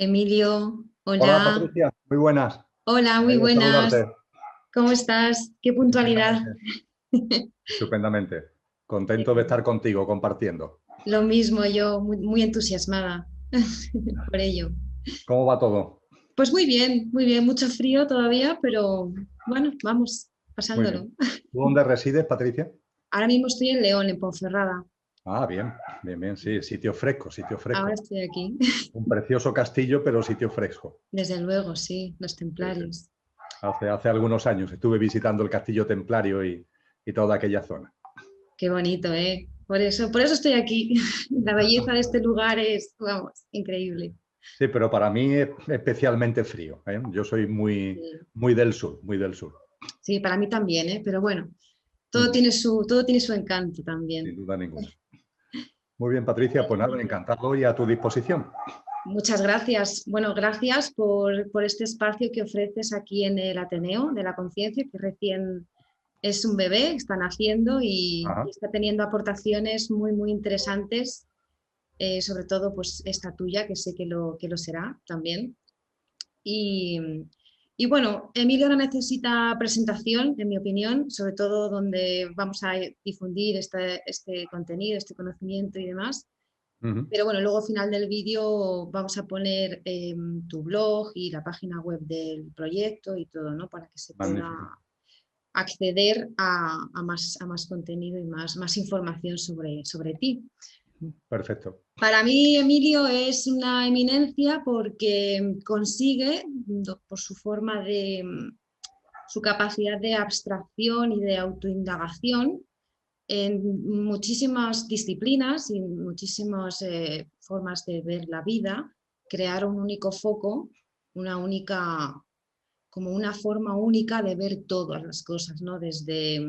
Emilio, Hola hola, Patricia, muy buenas. hola, Me muy alegra buenas. saludarte. ¿Cómo estás? Qué puntualidad. Estupendamente. Estupendamente. Contento de Eh, estar contigo compartiendo. Lo mismo, yo muy entusiasmada por ello. ¿Cómo va todo? Pues muy bien, mucho frío todavía, pero bueno, vamos, Muy pasándolo. bien. ¿Tú dónde resides, Patricia? Ahora mismo estoy en León, en Ponferrada. Ah, bien, bien, bien, sí, sitio fresco, sitio Ahora fresco. estoy aquí. Un precioso castillo, pero sitio fresco. Desde luego, sí, los Sí, sí. templarios. Hace algunos años estuve visitando el castillo templario y toda aquella zona. Qué bonito, ¿eh? Por eso estoy aquí. La belleza de este lugar es, vamos, increíble. Sí, pero para mí es especialmente frío, ¿eh? Yo soy Sí. muy del sur, muy del sur. Sí, para mí también, ¿eh? Pero bueno, Mm, todo tiene su encanto sin también. duda ninguna. Muy bien, Patricia, pues nada, Emilio, encantado y a tu disposición. muchas gracias. Bueno, gracias por este espacio que ofreces aquí en el Ateneo de la Conciencia, que recién es un bebé, está naciendo y Ajá. está teniendo aportaciones muy interesantes, sobre todo pues esta tuya, que sé que lo será también. Y, y bueno, Emilio no necesita presentación, en mi opinión, sobre todo donde vamos a difundir este contenido, este conocimiento y demás. Ujú. Pero bueno, luego al final del vídeo vamos a poner tu blog y la página web del proyecto y todo, ¿no? Para que se pueda Magnífico. acceder a más contenido y más información sobre ti. Perfecto. Para mí, Emilio es una eminencia porque consigue, por su forma de, su capacidad de abstracción y de autoindagación, en muchísimas disciplinas y muchísimas formas de ver la vida, crear un único foco, una única, como una forma única de ver todas las cosas, ¿no? Desde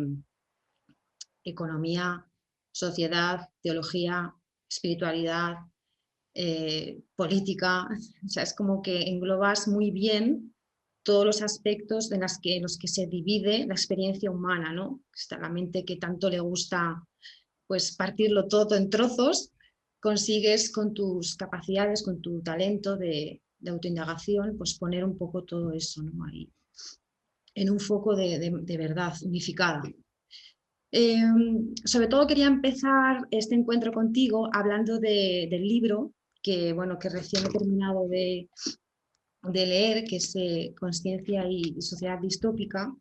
economía, sociedad, teología, espiritualidad, política. O sea, es como que englobas muy bien todos los aspectos en los que se divide la experiencia humana, ¿no? Está la mente que tanto le gusta pues partirlo todo en trozos, consigues con tus capacidades, con tu talento de autoindagación, pues poner un poco todo eso, ¿no? Ahí, en un foco de verdad unificada. Eh, Sobre todo quería empezar este encuentro contigo hablando del libro que, bueno, que recién he terminado de leer, que es Consciencia y Sociedad Distópica,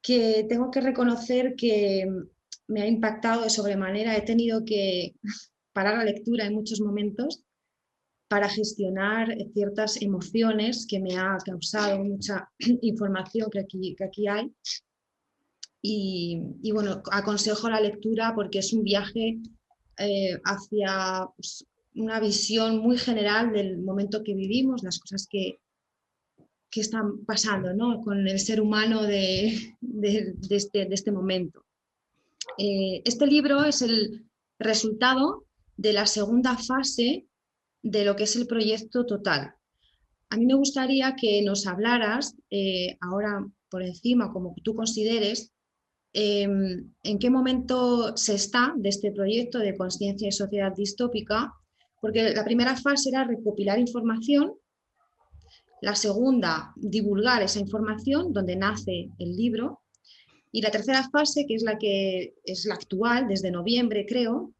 que tengo que reconocer que me ha impactado de sobremanera. He tenido que parar la lectura en muchos momentos para gestionar ciertas emociones que me ha causado mucha información que aquí hay. Y bueno, aconsejo la lectura porque es un viaje hacia pues, una visión muy general del momento que vivimos, las cosas que están pasando, ¿no? Con el ser humano de este momento. Este libro es el resultado de la segunda fase de lo que es el proyecto Total. A mí me gustaría que nos hablaras ahora por encima, como tú consideres, en qué momento se está de este proyecto de conciencia y sociedad distópica, porque la primera fase era recopilar información, la segunda, divulgar esa información, donde nace el libro, y la tercera fase, que es la actual, desde noviembre creo,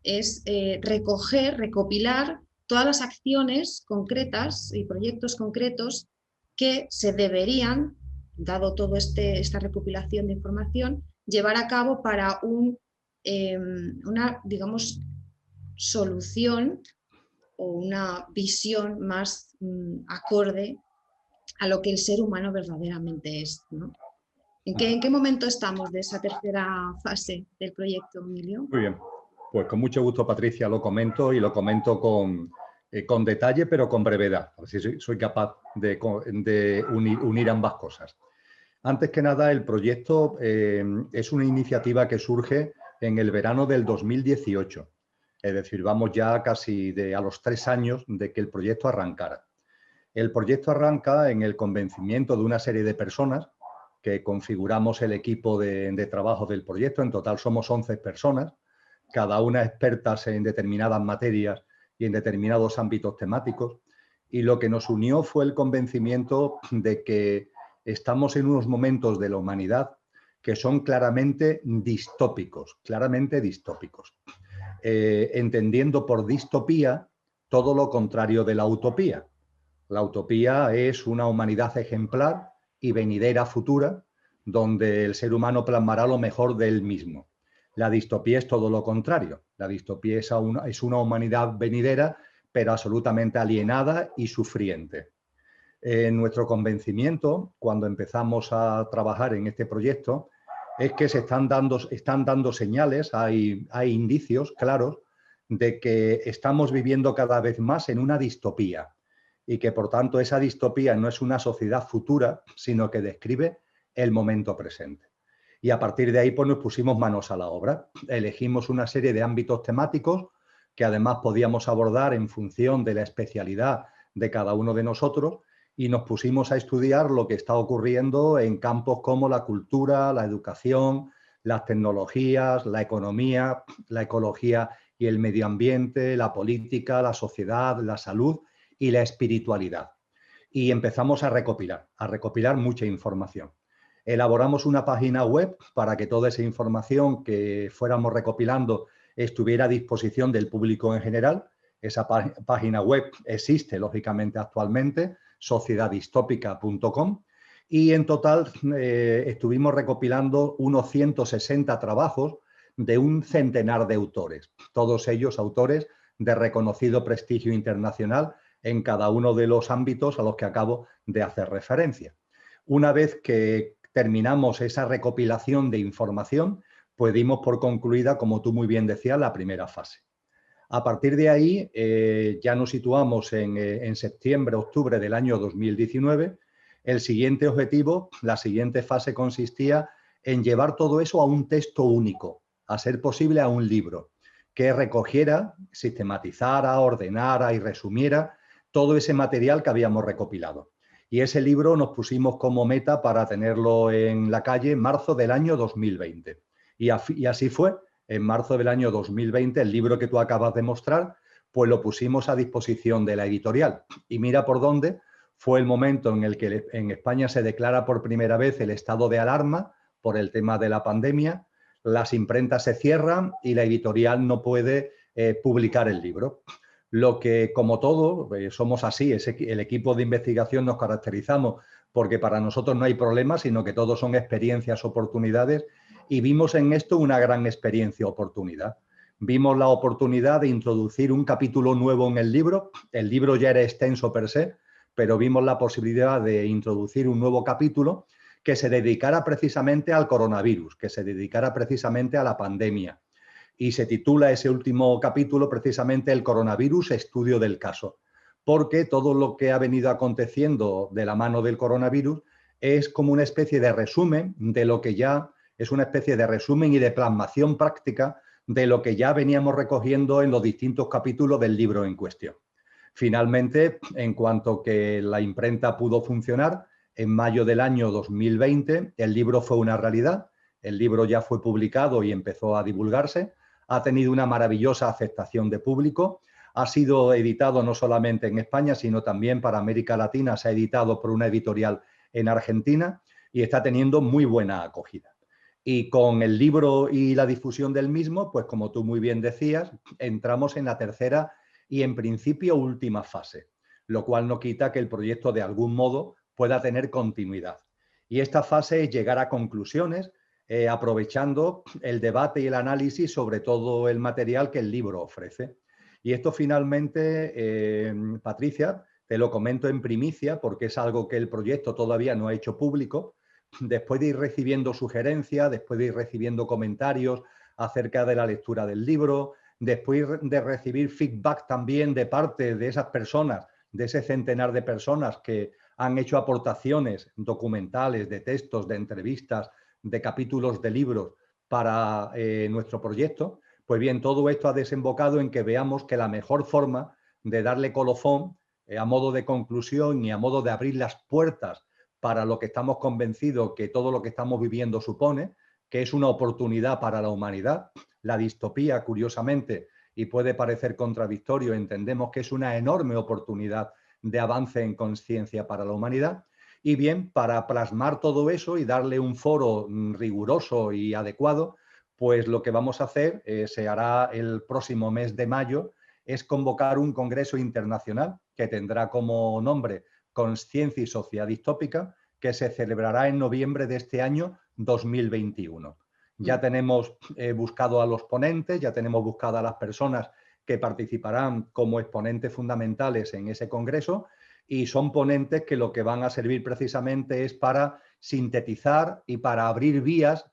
es recopilar todas las acciones concretas y proyectos concretos que se deberían, dado toda esta recopilación de información, llevar a cabo para una, digamos, solución o una visión más acorde a lo que el ser humano verdaderamente es, ¿no? En qué momento estamos de esa tercera fase del proyecto, Emilio? Muy bien. Pues con mucho gusto, Patricia, lo comento y lo comento con detalle, pero con brevedad. A ver si soy capaz de unir ambas cosas. Antes que nada, el proyecto es una iniciativa que surge en el verano del 2018. Es decir, vamos ya casi a los 3 años de que el proyecto arrancara. El proyecto arranca en el convencimiento de una serie de personas que configuramos el equipo de trabajo del proyecto. En total somos 11 personas, cada una expertas en determinadas materias y en determinados ámbitos temáticos. Y lo que nos unió fue el convencimiento de que estamos en unos momentos de la humanidad que son claramente distópicos, entendiendo por distopía todo lo contrario de la utopía. La utopía es una humanidad ejemplar y venidera futura, donde el ser humano plasmará lo mejor de él mismo. La distopía es todo lo contrario. La distopía es una humanidad venidera, pero absolutamente alienada y sufriente. Nuestro convencimiento, cuando empezamos a trabajar en este proyecto, es que están dando señales, hay indicios claros de que estamos viviendo cada vez más en una distopía y que, por tanto, esa distopía no es una sociedad futura, sino que describe el momento presente. Y a partir de ahí pues, nos pusimos manos a la obra. Elegimos una serie de ámbitos temáticos que además podíamos abordar en función de la especialidad de cada uno de nosotros y nos pusimos a estudiar lo que está ocurriendo en campos como la cultura, la educación, las tecnologías, la economía, la ecología y el medio ambiente, la política, la sociedad, la salud y la espiritualidad. Y empezamos a recopilar mucha información. Elaboramos una página web para que toda esa información que fuéramos recopilando estuviera a disposición del público en general. Esa página web existe, lógicamente, actualmente, sociedaddistópica.com, y en total estuvimos recopilando unos 160 trabajos de un centenar de autores, todos ellos autores de reconocido prestigio internacional en cada uno de los ámbitos a los que acabo de hacer referencia. Una vez que terminamos esa recopilación de información, pues dimos por concluida, como tú muy bien decías, la primera fase. A partir de ahí ya nos situamos en septiembre, octubre del año 2019. El siguiente objetivo, la siguiente fase consistía en llevar todo eso a un texto único, a ser posible a un libro, que recogiera, sistematizara, ordenara y resumiera todo ese material que habíamos recopilado. Y ese libro nos pusimos como meta para tenerlo en la calle en marzo del año 2020. Y así fue. En marzo del año 2020, el libro que tú acabas de mostrar, pues lo pusimos a disposición de la editorial. Y mira por dónde fue el momento en el que en España se declara por primera vez el estado de alarma por el tema de la pandemia, las imprentas se cierran y la editorial no puede publicar el libro. Lo que, como todo, somos así, el equipo de investigación nos caracterizamos porque para nosotros no hay problemas, sino que todo son experiencias, oportunidades, y vimos en esto una gran experiencia, oportunidad. Vimos la oportunidad de introducir un capítulo nuevo en el libro ya era extenso per se, pero vimos la posibilidad de introducir un nuevo capítulo que se dedicara precisamente al coronavirus, que se dedicara precisamente a la pandemia. Y se titula ese último capítulo precisamente El coronavirus, estudio del caso, porque todo lo que ha venido aconteciendo de la mano del coronavirus es como una especie de resumen de lo que ya es una especie de resumen y de plasmación práctica de lo que ya veníamos recogiendo en los distintos capítulos del libro en cuestión. Finalmente, en cuanto que la imprenta pudo funcionar, en mayo del año 2020 el libro fue una realidad, el libro ya fue publicado y empezó a divulgarse, ha tenido una maravillosa aceptación de público, ha sido editado no solamente en España, sino también para América Latina, se ha editado por una editorial en Argentina y está teniendo muy buena acogida. Y con el libro y la difusión del mismo, pues como tú muy bien decías, entramos en la tercera y en principio última fase, lo cual no quita que el proyecto de algún modo pueda tener continuidad. Y esta fase es llegar a conclusiones, aprovechando el debate y el análisis sobre todo el material que el libro ofrece. Y esto finalmente, Patricia, te lo comento en primicia porque es algo que el proyecto todavía no ha hecho público. Después de ir recibiendo sugerencias, después de ir recibiendo comentarios acerca de la lectura del libro, después de recibir feedback también de parte de esas personas, de ese centenar de personas que han hecho aportaciones documentales, de textos, de entrevistas, de capítulos de libros para nuestro proyecto, pues bien, todo esto ha desembocado en que veamos que la mejor forma de darle colofón a modo de conclusión y a modo de abrir las puertas para lo que estamos convencidos que todo lo que estamos viviendo supone, que es una oportunidad para la humanidad. La distopía, curiosamente, y puede parecer contradictorio, entendemos que es una enorme oportunidad de avance en conciencia para la humanidad. Y bien, para plasmar todo eso y darle un foro riguroso y adecuado, pues lo que vamos a hacer, se hará el próximo mes de mayo, es convocar un congreso internacional que tendrá como nombre Consciencia y Sociedad Distópica, que se celebrará en noviembre de este año 2021. Ya tenemos buscado a los ponentes, ya tenemos buscado a las personas que participarán como exponentes fundamentales en ese congreso, y son ponentes que lo que van a servir precisamente es para sintetizar y para abrir vías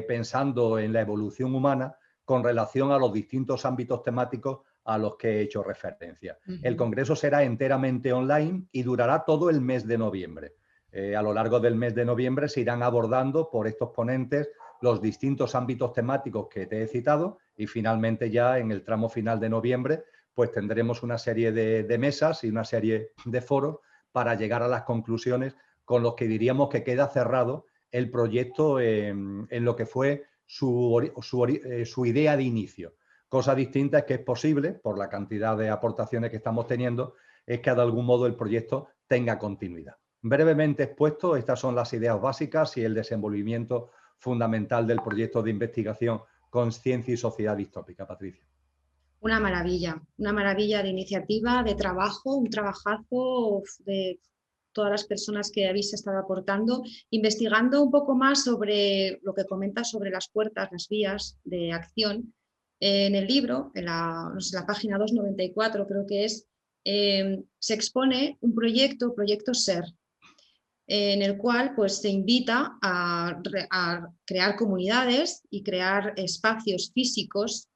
pensando en la evolución humana con relación a los distintos ámbitos temáticos a los que he hecho referencia. El congreso será enteramente online y durará todo el mes de noviembre. A lo largo del mes de noviembre se irán abordando por estos ponentes los distintos ámbitos temáticos que te he citado, y finalmente ya en el tramo final de noviembre pues tendremos una serie de mesas y una serie de foros para llegar a las conclusiones con los que diríamos que queda cerrado el proyecto en lo que fue su idea de inicio. Cosa distinta es que es posible, por la cantidad de aportaciones que estamos teniendo, es que de algún modo el proyecto tenga continuidad. Brevemente expuesto, estas son las ideas básicas y el desenvolvimiento fundamental del proyecto de investigación Consciencia y Sociedad Distópica. Patricia. Una maravilla de iniciativa, de trabajo, un trabajazo de todas las personas que habéis estado aportando, investigando un poco más sobre lo que comentas sobre las puertas, las vías de acción. En el libro, en la página 294 creo que es, se expone un proyecto SER, en el cual pues, se invita a crear comunidades y crear espacios físicos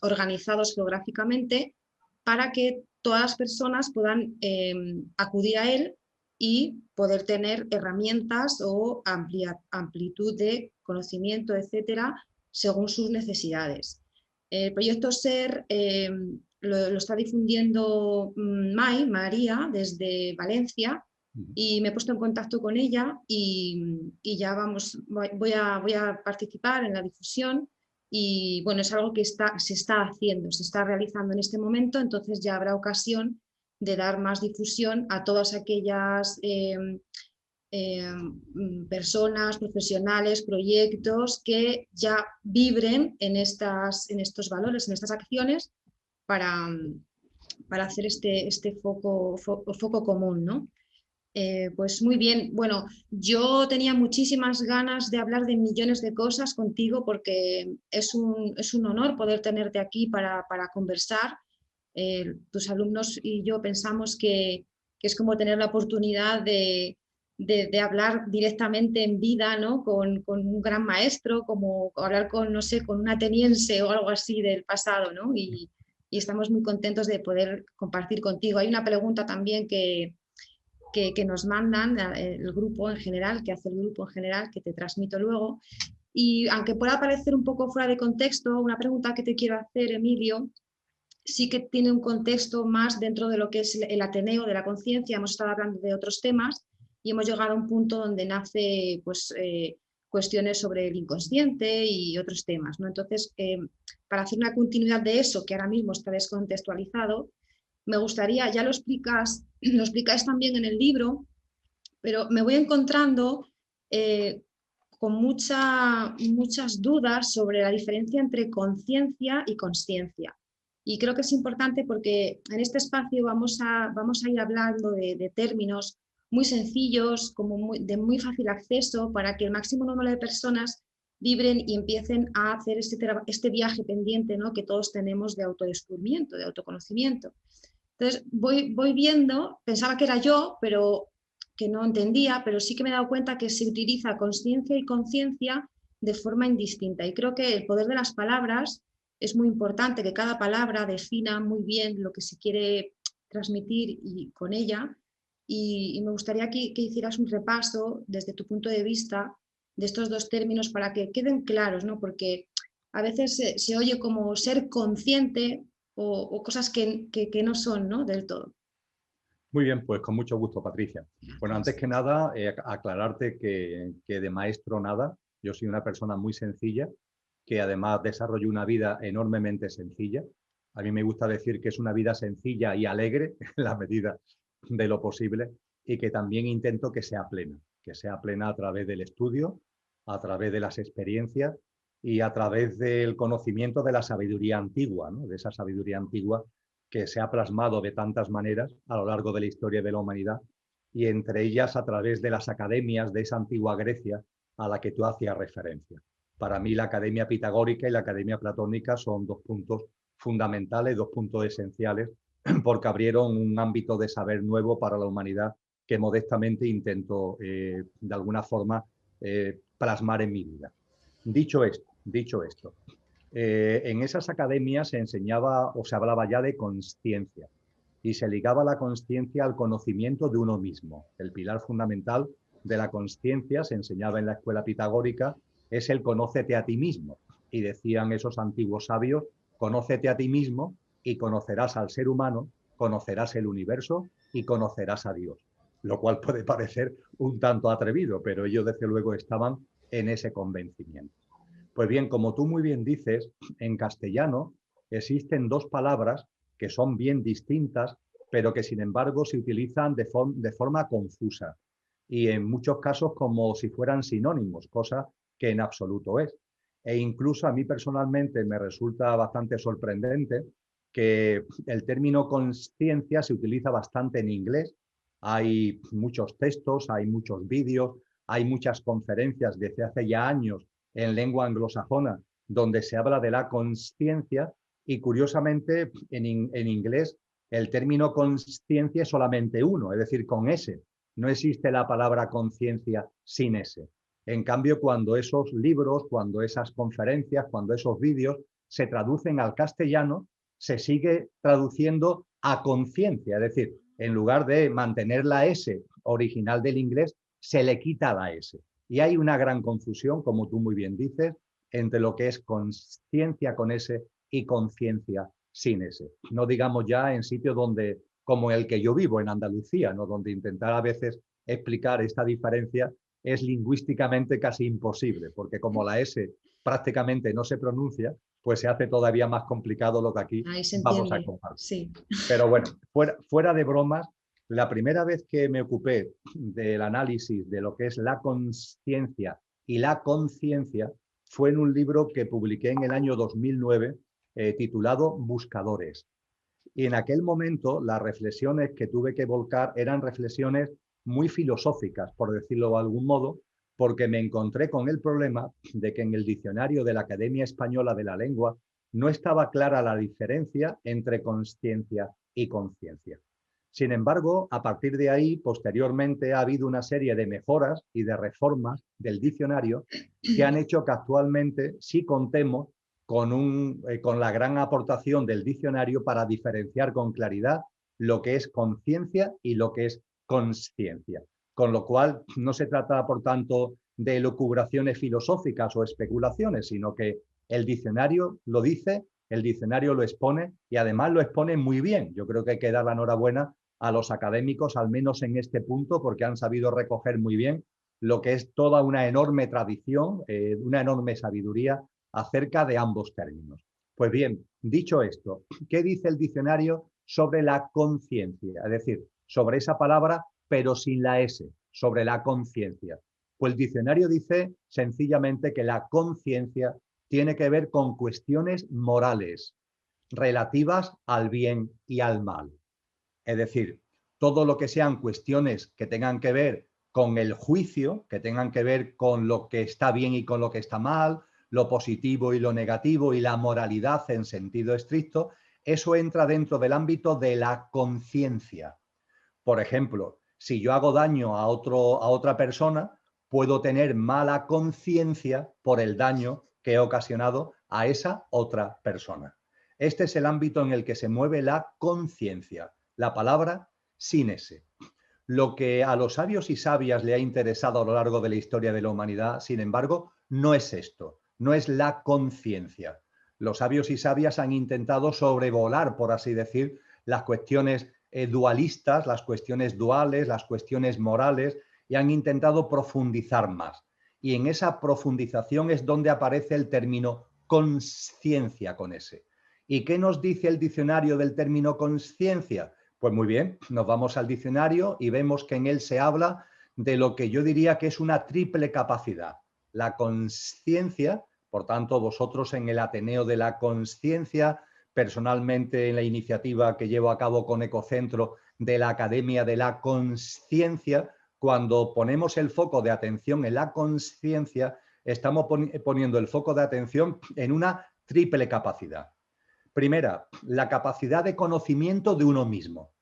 organizados geográficamente para que todas las personas puedan acudir a él y poder tener herramientas o amplitud de conocimiento, etcétera, según sus necesidades. El proyecto SER lo está difundiendo María, desde Valencia, y me he puesto en contacto con ella y ya voy a participar en la difusión. Y bueno, es algo que se está realizando en este momento, entonces ya habrá ocasión de dar más difusión a todas aquellas personas, profesionales, proyectos que ya vibren en estos valores, en estas acciones, para hacer este foco común, ¿no? Pues muy bien, bueno, yo tenía muchísimas ganas de hablar de millones de cosas contigo porque es un honor poder tenerte aquí para conversar. Tus alumnos y yo pensamos que es como tener la oportunidad de hablar directamente en vida, ¿no? con un gran maestro, como hablar con, no sé, con un ateniense o algo así del pasado, ¿no? Y estamos muy contentos de poder compartir contigo. Hay una pregunta también que nos mandan el grupo en general, que hace el grupo en general, que te transmito luego. Y aunque pueda parecer un poco fuera de contexto, una pregunta que te quiero hacer, Emilio, sí que tiene un contexto más dentro de lo que es el Ateneo de la conciencia. Hemos estado hablando de otros temas y hemos llegado a un punto donde nace pues, cuestiones sobre el inconsciente y otros temas, ¿no? Entonces, para hacer una continuidad de eso, que ahora mismo está descontextualizado, me gustaría, ya lo explicáis también en el libro, pero me voy encontrando con muchas dudas sobre la diferencia entre conciencia y consciencia. Y creo que es importante porque en este espacio vamos a ir hablando de términos muy sencillos, de muy fácil acceso, para que el máximo número de personas vibren y empiecen a hacer este viaje pendiente, ¿no? Que todos tenemos de autodescubrimiento, de autoconocimiento. Entonces voy viendo, pensaba que era yo, pero que no entendía, pero sí que me he dado cuenta que se utiliza consciencia y conciencia de forma indistinta. Y creo que el poder de las palabras es muy importante, que cada palabra defina muy bien lo que se quiere transmitir con ella. Y me gustaría que hicieras un repaso desde tu punto de vista de estos dos términos para que queden claros, ¿no? Porque a veces se oye como ser consciente o cosas que no son, ¿no? Del todo. Muy bien, pues con mucho gusto, Patricia. Bueno, antes que nada, aclararte que de maestro nada. Yo soy una persona muy sencilla que además desarrolló una vida enormemente sencilla. A mí me gusta decir que es una vida sencilla y alegre en la medida de lo posible, y que también intento que sea plena a través del estudio, a través de las experiencias y a través del conocimiento de la sabiduría antigua, ¿no? De esa sabiduría antigua que se ha plasmado de tantas maneras a lo largo de la historia de la humanidad, y entre ellas a través de las academias de esa antigua Grecia a la que tú hacías referencia. Para mí la academia pitagórica y la academia platónica son dos puntos fundamentales, dos puntos esenciales, porque abrieron un ámbito de saber nuevo para la humanidad que modestamente intento de alguna forma plasmar en mi vida. Dicho esto, en esas academias se enseñaba o se hablaba ya de consciencia, y se ligaba la consciencia al conocimiento de uno mismo. El pilar fundamental de la consciencia, se enseñaba en la escuela pitagórica, es el conócete a ti mismo. Y decían esos antiguos sabios, conócete a ti mismo y conocerás al ser humano, conocerás el universo y conocerás a Dios. Lo cual puede parecer un tanto atrevido, pero ellos desde luego estaban en ese convencimiento. Pues bien, como tú muy bien dices, en castellano existen dos palabras que son bien distintas, pero que sin embargo se utilizan de forma confusa y en muchos casos como si fueran sinónimos, cosa que en absoluto es. E incluso a mí personalmente me resulta bastante sorprendente que el término consciencia se utiliza bastante en inglés. Hay muchos textos, hay muchos vídeos, hay muchas conferencias desde hace ya años en lengua anglosajona donde se habla de la consciencia, y curiosamente en inglés el término consciencia es solamente uno, es decir, con S. No existe la palabra conciencia sin S. En cambio, cuando esos libros, cuando esas conferencias, cuando esos vídeos se traducen al castellano, se sigue traduciendo a conciencia, es decir, en lugar de mantener la S original del inglés, se le quita la S. Y hay una gran confusión, como tú muy bien dices, entre lo que es consciencia con S y conciencia sin S. No digamos ya en sitios donde, como el que yo vivo, en Andalucía, ¿no? Donde intentar a veces explicar esta diferencia es lingüísticamente casi imposible, porque como la S prácticamente no se pronuncia, pues se hace todavía más complicado lo que aquí vamos a compartir. Sí. Pero bueno, fuera de bromas, la primera vez que me ocupé del análisis de lo que es la consciencia y la conciencia fue en un libro que publiqué en el año 2009 titulado Buscadores. Y en aquel momento las reflexiones que tuve que volcar eran reflexiones muy filosóficas, por decirlo de algún modo, porque me encontré con el problema de que en el diccionario de la Academia Española de la Lengua no estaba clara la diferencia entre consciencia y conciencia. Sin embargo, a partir de ahí, posteriormente, ha habido una serie de mejoras y de reformas del diccionario que han hecho que actualmente sí contemos con la gran aportación del diccionario para diferenciar con claridad lo que es conciencia y lo que es consciencia. Con lo cual, no se trata, por tanto, de elucubraciones filosóficas o especulaciones, sino que el diccionario lo dice, el diccionario lo expone, y además lo expone muy bien. Yo creo que hay que dar la enhorabuena a los académicos, al menos en este punto, porque han sabido recoger muy bien lo que es toda una enorme tradición, una enorme sabiduría acerca de ambos términos. Pues bien, dicho esto, ¿qué dice el diccionario sobre la conciencia? Es decir, sobre esa palabra, pero sin la S, sobre la conciencia. Pues el diccionario dice sencillamente que la conciencia tiene que ver con cuestiones morales relativas al bien y al mal. Es decir, todo lo que sean cuestiones que tengan que ver con el juicio, que tengan que ver con lo que está bien y con lo que está mal, lo positivo y lo negativo y la moralidad en sentido estricto, eso entra dentro del ámbito de la conciencia. Por ejemplo, si yo hago daño a otra persona, puedo tener mala conciencia por el daño que he ocasionado a esa otra persona. Este es el ámbito en el que se mueve la conciencia, la palabra sin S. Lo que a los sabios y sabias le ha interesado a lo largo de la historia de la humanidad, sin embargo, no es esto, no es la conciencia. Los sabios y sabias han intentado sobrevolar, por así decir, las cuestiones dualistas, las cuestiones duales, las cuestiones morales, y han intentado profundizar más. Y en esa profundización es donde aparece el término consciencia con ese. ¿Y qué nos dice el diccionario del término consciencia? Pues muy bien, nos vamos al diccionario y vemos que en él se habla de lo que yo diría que es una triple capacidad. La consciencia, por tanto, vosotros en el Ateneo de la Consciencia, personalmente en la iniciativa que llevo a cabo con Ecocentro de la Academia de la Consciencia, cuando ponemos el foco de atención en la consciencia, estamos poniendo el foco de atención en una triple capacidad. Primera, la capacidad de conocimiento de uno mismo.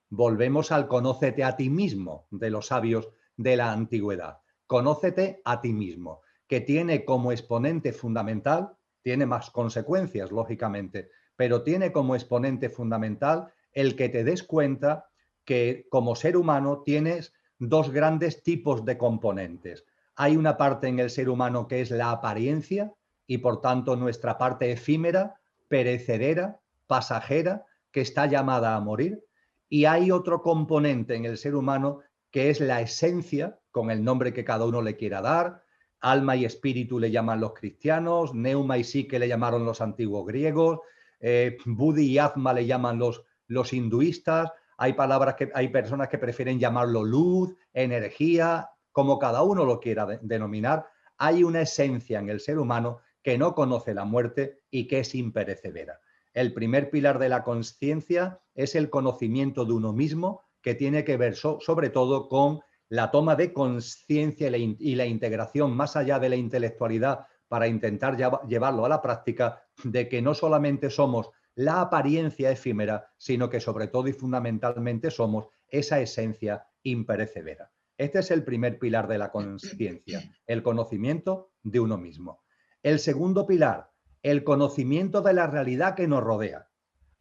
Volvemos al conócete a ti mismo de los sabios de la antigüedad. Conócete a ti mismo, que tiene como exponente fundamental, tiene más consecuencias, lógicamente, pero tiene como exponente fundamental el que te des cuenta que como ser humano tienes dos grandes tipos de componentes. Hay una parte en el ser humano que es la apariencia y por tanto nuestra parte efímera, perecedera, pasajera, que está llamada a morir. Y hay otro componente en el ser humano que es la esencia, con el nombre que cada uno le quiera dar. Alma y espíritu le llaman los cristianos, neuma y psique le llamaron los antiguos griegos, buddhi y atma le llaman los hinduistas. Hay personas que prefieren llamarlo luz, energía, como cada uno lo quiera denominar. Hay una esencia en el ser humano que no conoce la muerte y que es imperecedera. El primer pilar de la consciencia es el conocimiento de uno mismo, que tiene que ver sobre todo con la toma de conciencia y la integración más allá de la intelectualidad para intentar llevarlo a la práctica, de que no solamente somos la apariencia efímera, sino que sobre todo y fundamentalmente somos esa esencia imperecedera. Este es el primer pilar de la consciencia, el conocimiento de uno mismo. El segundo pilar, el conocimiento de la realidad que nos rodea.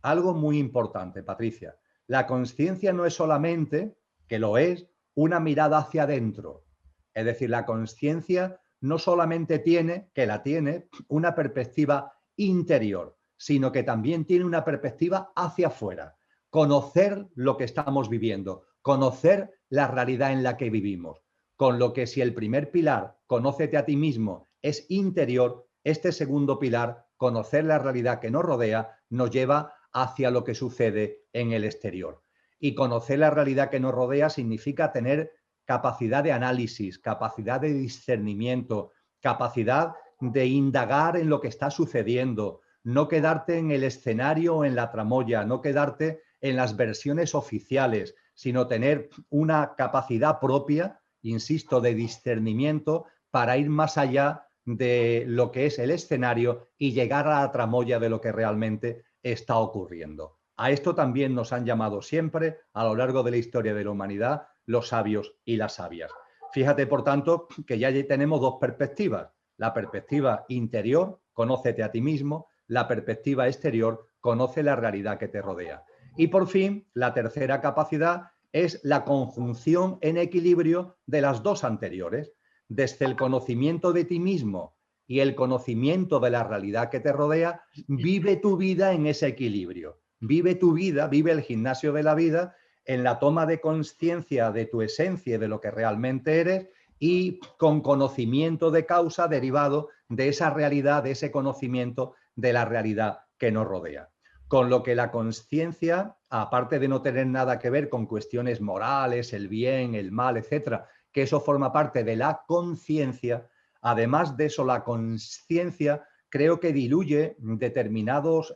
Algo muy importante, Patricia. La consciencia no es solamente, que lo es, una mirada hacia adentro. Es decir, la consciencia no solamente tiene, que la tiene, una perspectiva interior, sino que también tiene una perspectiva hacia afuera. Conocer lo que estamos viviendo, conocer la realidad en la que vivimos. Con lo que si el primer pilar, conócete a ti mismo, es interior, este segundo pilar, conocer la realidad que nos rodea, nos lleva hacia lo que sucede en el exterior. Y conocer la realidad que nos rodea significa tener capacidad de análisis, capacidad de discernimiento, capacidad de indagar en lo que está sucediendo, no quedarte en el escenario o en la tramoya, no quedarte en las versiones oficiales, sino tener una capacidad propia, insisto, de discernimiento para ir más allá de lo que es el escenario y llegar a la tramoya de lo que realmente está ocurriendo. A esto también nos han llamado siempre, a lo largo de la historia de la humanidad, los sabios y las sabias. Fíjate, por tanto, que ya tenemos dos perspectivas. La perspectiva interior, conócete a ti mismo. La perspectiva exterior, conoce la realidad que te rodea. Y por fin, la tercera capacidad es la conjunción en equilibrio de las dos anteriores. Desde el conocimiento de ti mismo y el conocimiento de la realidad que te rodea, vive tu vida en ese equilibrio. Vive tu vida, vive el gimnasio de la vida en la toma de conciencia de tu esencia y de lo que realmente eres y con conocimiento de causa derivado de esa realidad, de ese conocimiento de la realidad que nos rodea. Con lo que la consciencia, aparte de no tener nada que ver con cuestiones morales, el bien, el mal, etcétera, que eso forma parte de la conciencia, además de eso, la consciencia creo que diluye determinados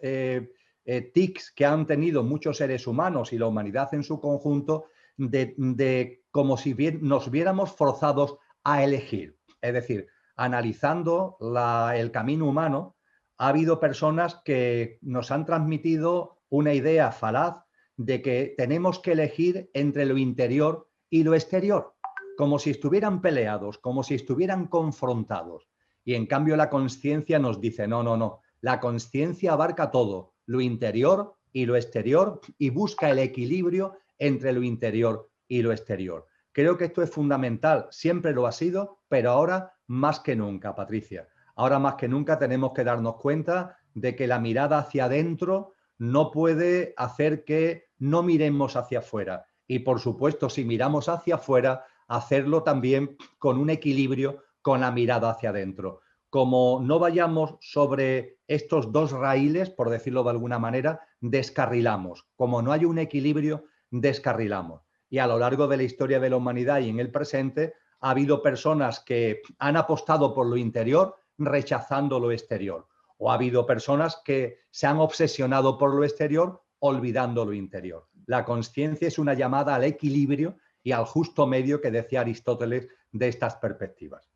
tics que han tenido muchos seres humanos y la humanidad en su conjunto, de como si nos viéramos forzados a elegir. Es decir, analizando el camino humano, ha habido personas que nos han transmitido una idea falaz de que tenemos que elegir entre lo interior y lo exterior, como si estuvieran peleados, como si estuvieran confrontados. Y en cambio la consciencia nos dice, no, no, no, la consciencia abarca todo, lo interior y lo exterior, y busca el equilibrio entre lo interior y lo exterior. Creo que esto es fundamental, siempre lo ha sido, pero ahora más que nunca, Patricia. Ahora más que nunca tenemos que darnos cuenta de que la mirada hacia adentro no puede hacer que no miremos hacia afuera. Y por supuesto, si miramos hacia afuera, hacerlo también con un equilibrio con la mirada hacia adentro. como no vayamos sobre estos dos raíles, por decirlo de alguna manera, descarrilamos. Como no hay un equilibrio, descarrilamos. Y a lo largo de la historia de la humanidad y en el presente, ha habido personas que han apostado por lo interior rechazando lo exterior. O ha habido personas que se han obsesionado por lo exterior olvidando lo interior. La consciencia es una llamada al equilibrio y al justo medio que decía Aristóteles de estas perspectivas.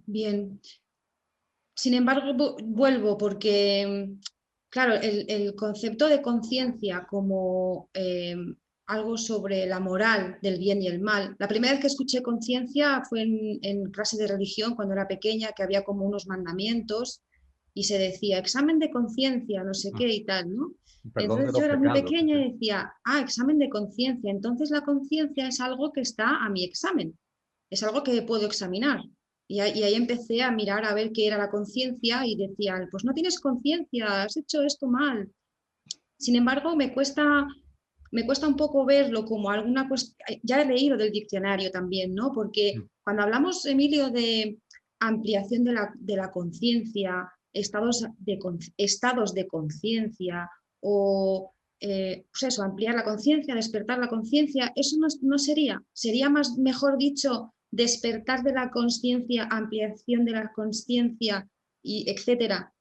Bien. Sin embargo, vuelvo porque, claro, el concepto de conciencia como algo sobre la moral del bien y el mal. La primera vez que escuché conciencia fue en clase de religión cuando era pequeña, que había como unos mandamientos y se decía examen de conciencia, no sé qué y tal, ¿no? Perdón de Entonces yo los era muy pecados. pequeña y decía, examen de conciencia. Entonces la conciencia es algo que está a mi examen, es algo que puedo examinar. Y ahí empecé a mirar a ver qué era la conciencia y decían, pues no tienes conciencia, has hecho esto mal. Sin embargo, me cuesta un poco verlo como alguna cuestión. Ya he leído del diccionario también, ¿no? Porque cuando hablamos, Emilio, de ampliación de la conciencia, estados de conciencia o pues eso, ampliar la conciencia, despertar la conciencia, eso no sería más, mejor dicho, despertar de la conciencia, ampliación de la conciencia, y etcétera,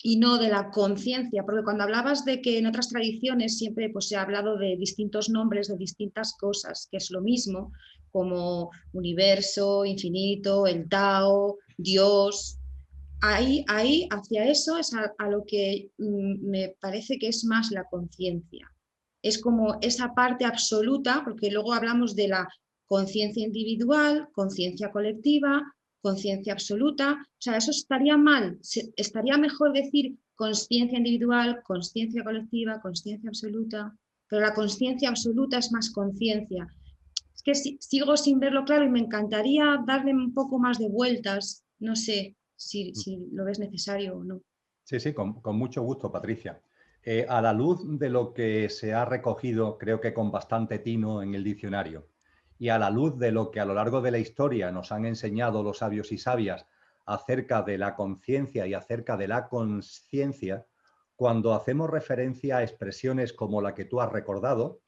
y no de la conciencia, porque cuando hablabas de que en otras tradiciones siempre pues, se ha hablado de distintos nombres de distintas cosas, que es lo mismo, como universo, infinito, el Tao, Dios. Ahí hacia eso es a lo que me parece que es más la conciencia. Es como esa parte absoluta, porque luego hablamos de la conciencia individual, conciencia colectiva, conciencia absoluta. O sea, eso estaría mal. Estaría mejor decir conciencia individual, conciencia colectiva, conciencia absoluta. Pero la conciencia absoluta es más conciencia. Es que sigo sin verlo claro y me encantaría darle un poco más de vueltas. No sé si lo ves necesario o no. Sí, sí, con mucho gusto, Patricia. A la luz de lo que se ha recogido, creo que con bastante tino en el diccionario, y a la luz de lo que a lo largo de la historia nos han enseñado los sabios y sabias acerca de la conciencia y acerca de la consciencia, cuando hacemos referencia a expresiones como la que tú has recordado,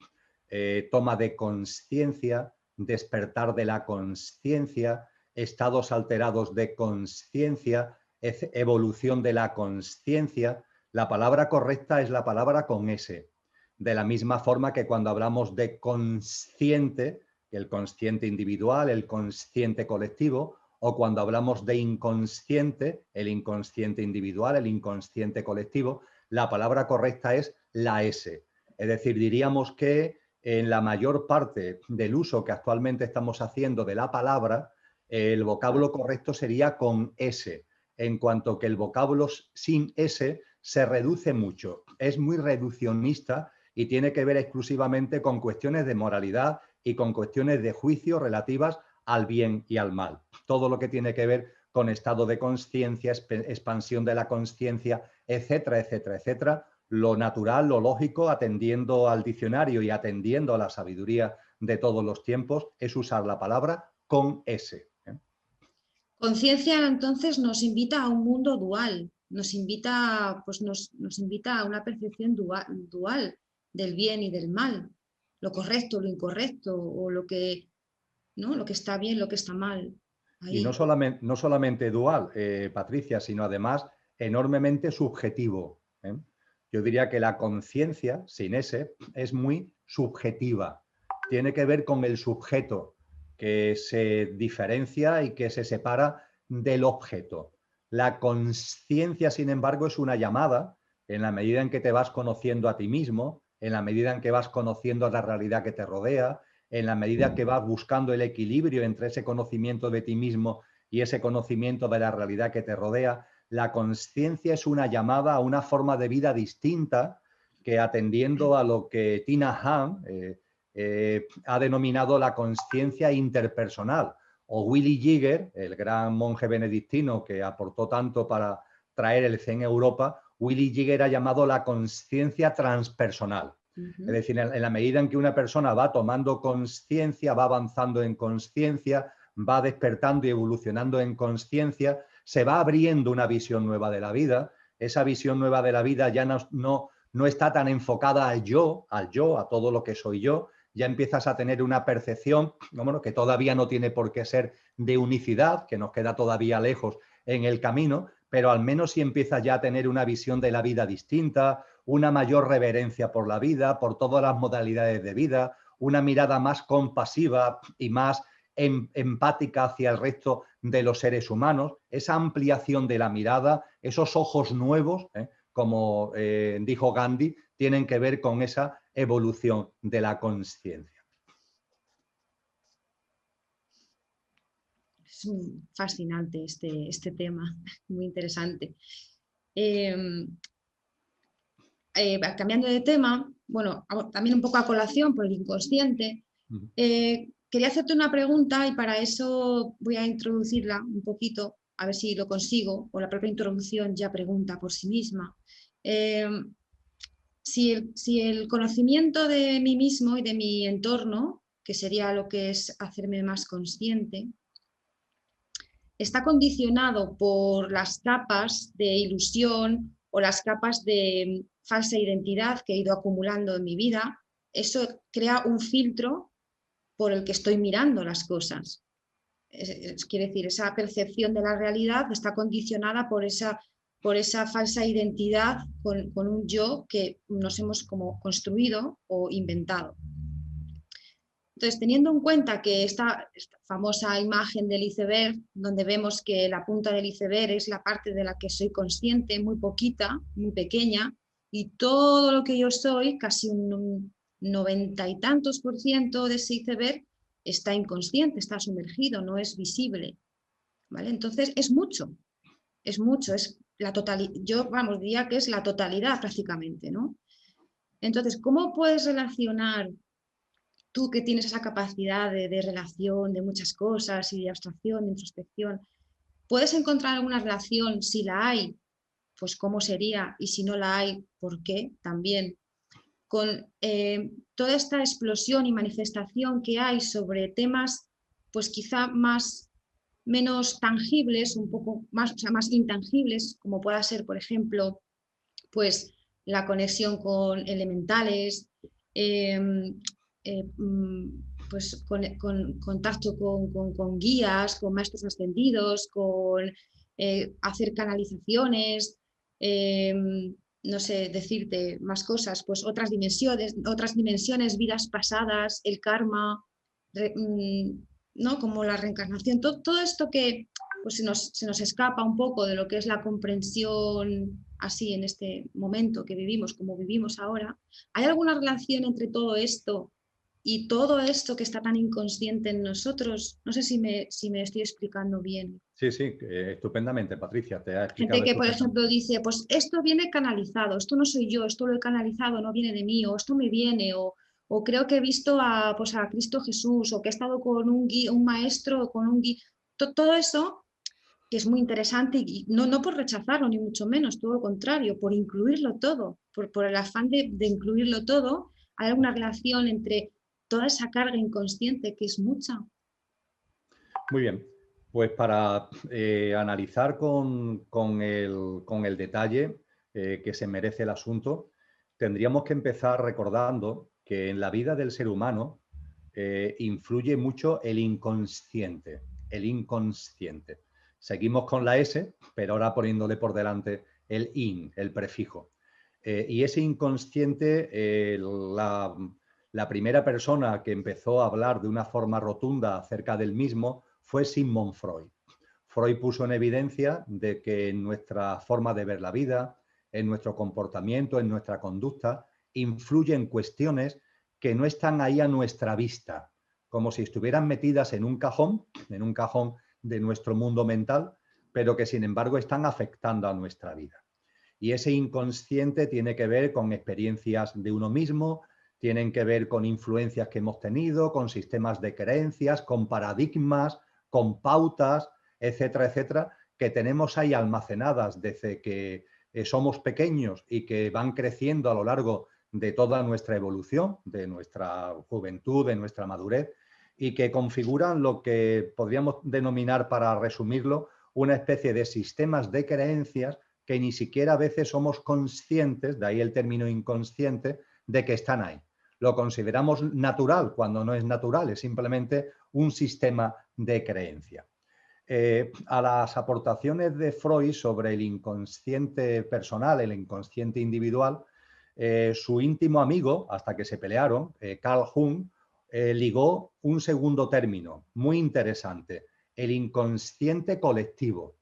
toma de consciencia, despertar de la consciencia, estados alterados de consciencia, evolución de la consciencia, la palabra correcta es la palabra con S. De la misma forma que cuando hablamos de consciente, el consciente individual, el consciente colectivo, o cuando hablamos de inconsciente, el inconsciente individual, el inconsciente colectivo, la palabra correcta es la S. Es decir, diríamos que en la mayor parte del uso que actualmente estamos haciendo de la palabra, el vocablo correcto sería con S, en cuanto que el vocablo sin S se reduce mucho, es muy reduccionista y tiene que ver exclusivamente con cuestiones de moralidad y con cuestiones de juicio relativas al bien y al mal. Todo lo que tiene que ver con estado de conciencia, expansión de la conciencia, etcétera, etcétera, etcétera, lo natural, lo lógico, atendiendo al diccionario y atendiendo a la sabiduría de todos los tiempos, es usar la palabra con S. Conciencia entonces nos invita a un mundo dual, nos invita a una percepción dual del bien y del mal, lo correcto, lo incorrecto, o lo que, ¿no? Lo que está bien, lo que está mal. Y no Ahí. solamente dual, Patricia, sino además enormemente subjetivo. Yo diría que la conciencia, sin ese, es muy subjetiva. Tiene que ver con el sujeto, que se diferencia y que se separa del objeto. La conciencia, sin embargo, es una llamada en la medida en que te vas conociendo a ti mismo, en la medida en que vas conociendo la realidad que te rodea, en la medida que vas buscando el equilibrio entre ese conocimiento de ti mismo y ese conocimiento de la realidad que te rodea. La conciencia es una llamada a una forma de vida distinta que, atendiendo a lo que Tina Hahn ha denominado la conciencia interpersonal, o Willy Jigger, el gran monje benedictino que aportó tanto para traer el Zen a Europa, Willy Jigger ha llamado la conciencia transpersonal. Es decir, en la medida en que una persona va tomando conciencia, va avanzando en conciencia, va despertando y evolucionando en conciencia, se va abriendo una visión nueva de la vida. Esa visión nueva de la vida ya no está tan enfocada al yo, a todo lo que soy yo. Ya empiezas a tener una percepción, bueno, que todavía no tiene por qué ser de unicidad, que nos queda todavía lejos en el camino, pero al menos sí empiezas ya a tener una visión de la vida distinta, una mayor reverencia por la vida, por todas las modalidades de vida, una mirada más compasiva y más empática hacia el resto de los seres humanos, esa ampliación de la mirada, esos ojos nuevos, como dijo Gandhi, tienen que ver con esa evolución de la conciencia. Es fascinante este tema, muy interesante. Cambiando de tema, bueno, también un poco a colación por el inconsciente, quería hacerte una pregunta y para eso voy a introducirla un poquito, a ver si lo consigo, o la propia introducción ya pregunta por sí misma. Si el conocimiento de mí mismo y de mi entorno, que sería lo que es hacerme más consciente, está condicionado por las capas de ilusión o las capas de falsa identidad que he ido acumulando en mi vida, eso crea un filtro por el que estoy mirando las cosas. Quiere decir, esa percepción de la realidad está condicionada por esa falsa identidad con un yo que nos hemos como construido o inventado. Entonces, teniendo en cuenta que esta famosa imagen del iceberg, donde vemos que la punta del iceberg es la parte de la que soy consciente, muy poquita, muy pequeña, y todo lo que yo soy, casi un 90 y tantos % de ese iceberg, está inconsciente, está sumergido, no es visible. ¿Vale? Entonces, es mucho, es la totalidad, yo diría que es la totalidad prácticamente, ¿no? Entonces, ¿cómo puedes relacionar tú que tienes esa capacidad de relación de muchas cosas y de abstracción, de introspección, puedes encontrar alguna relación? Si la hay, pues cómo sería, y si no la hay, por qué también, con toda esta explosión y manifestación que hay sobre temas, pues quizá menos tangibles, un poco más, o sea, más intangibles, como pueda ser, por ejemplo, pues la conexión con elementales, pues con contacto con guías, con maestros ascendidos, con hacer canalizaciones, no sé, decirte más cosas, pues otras dimensiones, vidas pasadas, el karma, ¿no? Como la reencarnación, todo esto que pues se nos escapa un poco de lo que es la comprensión así en este momento que vivimos, como vivimos ahora. ¿Hay alguna relación entre todo esto y todo esto que está tan inconsciente en nosotros? No sé si me estoy explicando bien. Sí, estupendamente, Patricia, te ha explicado. Gente que, por ejemplo, dice, pues esto viene canalizado, esto no soy yo, esto lo he canalizado, no viene de mí, o esto me viene, o creo que he visto pues a Cristo Jesús, o que he estado con un maestro, con un guía. Todo eso, que es muy interesante, y no por rechazarlo, ni mucho menos, todo lo contrario, por incluirlo todo, por el afán de incluirlo todo. ¿Hay alguna relación entre toda esa carga inconsciente, que es mucha? Muy bien, pues para analizar con el detalle que se merece el asunto, tendríamos que empezar recordando que en la vida del ser humano influye mucho el inconsciente, el inconsciente. Seguimos con la S, pero ahora poniéndole por delante el in, el prefijo. Y ese inconsciente, la primera persona que empezó a hablar de una forma rotunda acerca del mismo fue Sigmund Freud. Freud puso en evidencia de que en nuestra forma de ver la vida, en nuestro comportamiento, en nuestra conducta, influyen cuestiones que no están ahí a nuestra vista, como si estuvieran metidas en un cajón de nuestro mundo mental, pero que sin embargo están afectando a nuestra vida. Y ese inconsciente tiene que ver con experiencias de uno mismo, tienen que ver con influencias que hemos tenido, con sistemas de creencias, con paradigmas, con pautas, etcétera, etcétera, que tenemos ahí almacenadas desde que somos pequeños y que van creciendo a lo largo de toda nuestra evolución, de nuestra juventud, de nuestra madurez, y que configuran lo que podríamos denominar, para resumirlo, una especie de sistemas de creencias que ni siquiera a veces somos conscientes, de ahí el término inconsciente, de que están ahí. Lo consideramos natural cuando no es natural, es simplemente un sistema de creencia. A las aportaciones de Freud sobre el inconsciente personal, el inconsciente individual, su íntimo amigo, hasta que se pelearon, Carl Jung, ligó un segundo término muy interesante: el inconsciente colectivo.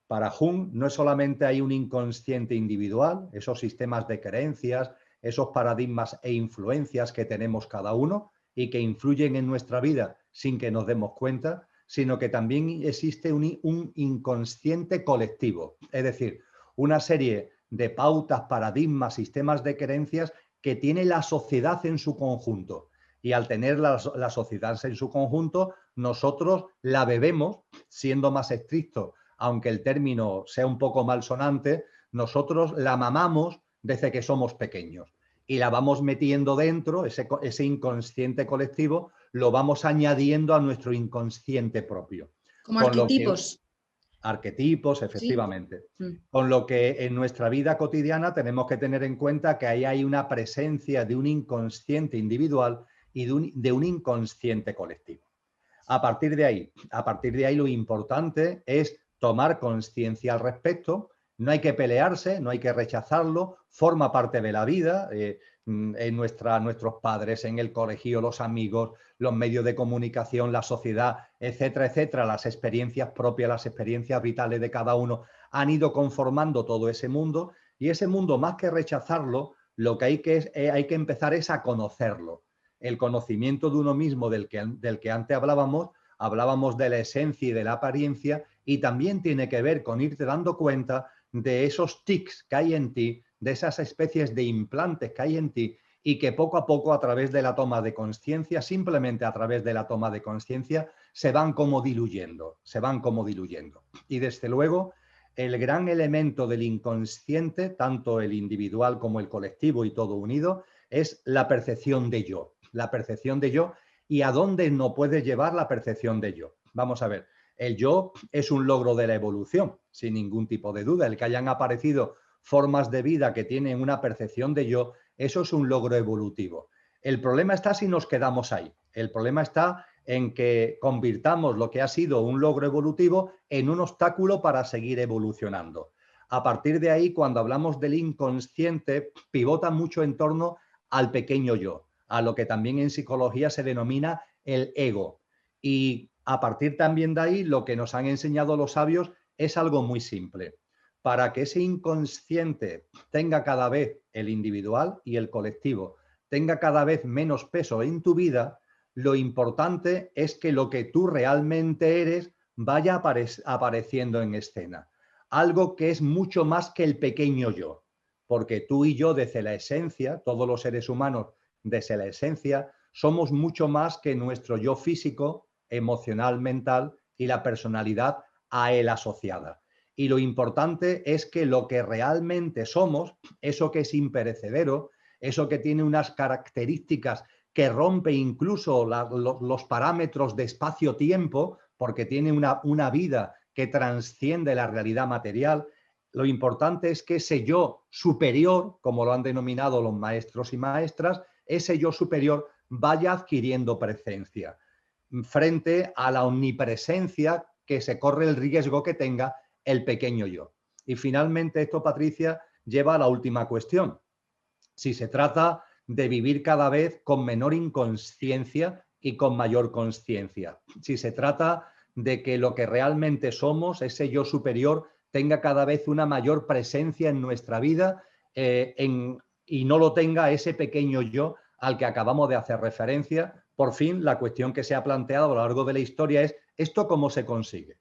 Para Jung no es solamente hay un inconsciente individual, esos sistemas de creencias, esos paradigmas e influencias que tenemos cada uno y que influyen en nuestra vida sin que nos demos cuenta, sino que también existe un inconsciente colectivo, es decir, una serie de pautas, paradigmas, sistemas de creencias que tiene la sociedad en su conjunto. Y al tener la sociedad en su conjunto, nosotros la bebemos, siendo más estrictos, aunque el término sea un poco malsonante, nosotros la mamamos desde que somos pequeños y la vamos metiendo dentro, ese inconsciente colectivo, lo vamos añadiendo a nuestro inconsciente propio. Como arquetipos. Arquetipos, efectivamente. Sí. Con lo que en nuestra vida cotidiana tenemos que tener en cuenta que ahí hay una presencia de un inconsciente individual y de un inconsciente colectivo. A partir de ahí lo importante es tomar conciencia al respecto. No hay que pelearse, no hay que rechazarlo, forma parte de la vida. En nuestros padres, en el colegio, los amigos, los medios de comunicación, la sociedad, etcétera, etcétera, las experiencias propias, las experiencias vitales de cada uno han ido conformando todo ese mundo, y ese mundo, más que rechazarlo, lo que hay que empezar es a conocerlo. El conocimiento de uno mismo, del que antes hablábamos de la esencia y de la apariencia, y también tiene que ver con irte dando cuenta de esos tics que hay en ti, de esas especies de implantes que hay en ti, y que poco a poco, a través de la toma de conciencia, simplemente a través de la toma de conciencia, se van como diluyendo. Y desde luego, el gran elemento del inconsciente, tanto el individual como el colectivo y todo unido, es la percepción de yo. La percepción de yo, y a dónde no puede llevar la percepción de yo. Vamos a ver, el yo es un logro de la evolución, sin ningún tipo de duda. El que hayan aparecido formas de vida que tienen una percepción de yo, eso es un logro evolutivo. El problema está si nos quedamos ahí. El problema está en que convirtamos lo que ha sido un logro evolutivo en un obstáculo para seguir evolucionando. A partir de ahí, cuando hablamos del inconsciente, pivota mucho en torno al pequeño yo, a lo que también en psicología se denomina el ego. Y a partir también de ahí, lo que nos han enseñado los sabios es algo muy simple. Para que ese inconsciente tenga cada vez, el individual y el colectivo, tenga cada vez menos peso en tu vida, lo importante es que lo que tú realmente eres vaya apareciendo en escena. Algo que es mucho más que el pequeño yo. Porque tú y yo, desde la esencia, todos los seres humanos, desde la esencia, somos mucho más que nuestro yo físico, emocional, mental y la personalidad a él asociada. Y lo importante es que lo que realmente somos, eso que es imperecedero, eso que tiene unas características que rompe incluso los parámetros de espacio-tiempo, porque tiene una vida que trasciende la realidad material. Lo importante es que ese yo superior, como lo han denominado los maestros y maestras, ese yo superior vaya adquiriendo presencia frente a la omnipresencia que se corre el riesgo que tenga el pequeño yo. Y finalmente esto, Patricia, lleva a la última cuestión. Si se trata de vivir cada vez con menor inconsciencia y con mayor consciencia. Si se trata de que lo que realmente somos, ese yo superior, tenga cada vez una mayor presencia en nuestra vida y no lo tenga ese pequeño yo al que acabamos de hacer referencia. Por fin, la cuestión que se ha planteado a lo largo de la historia es: ¿esto cómo se consigue?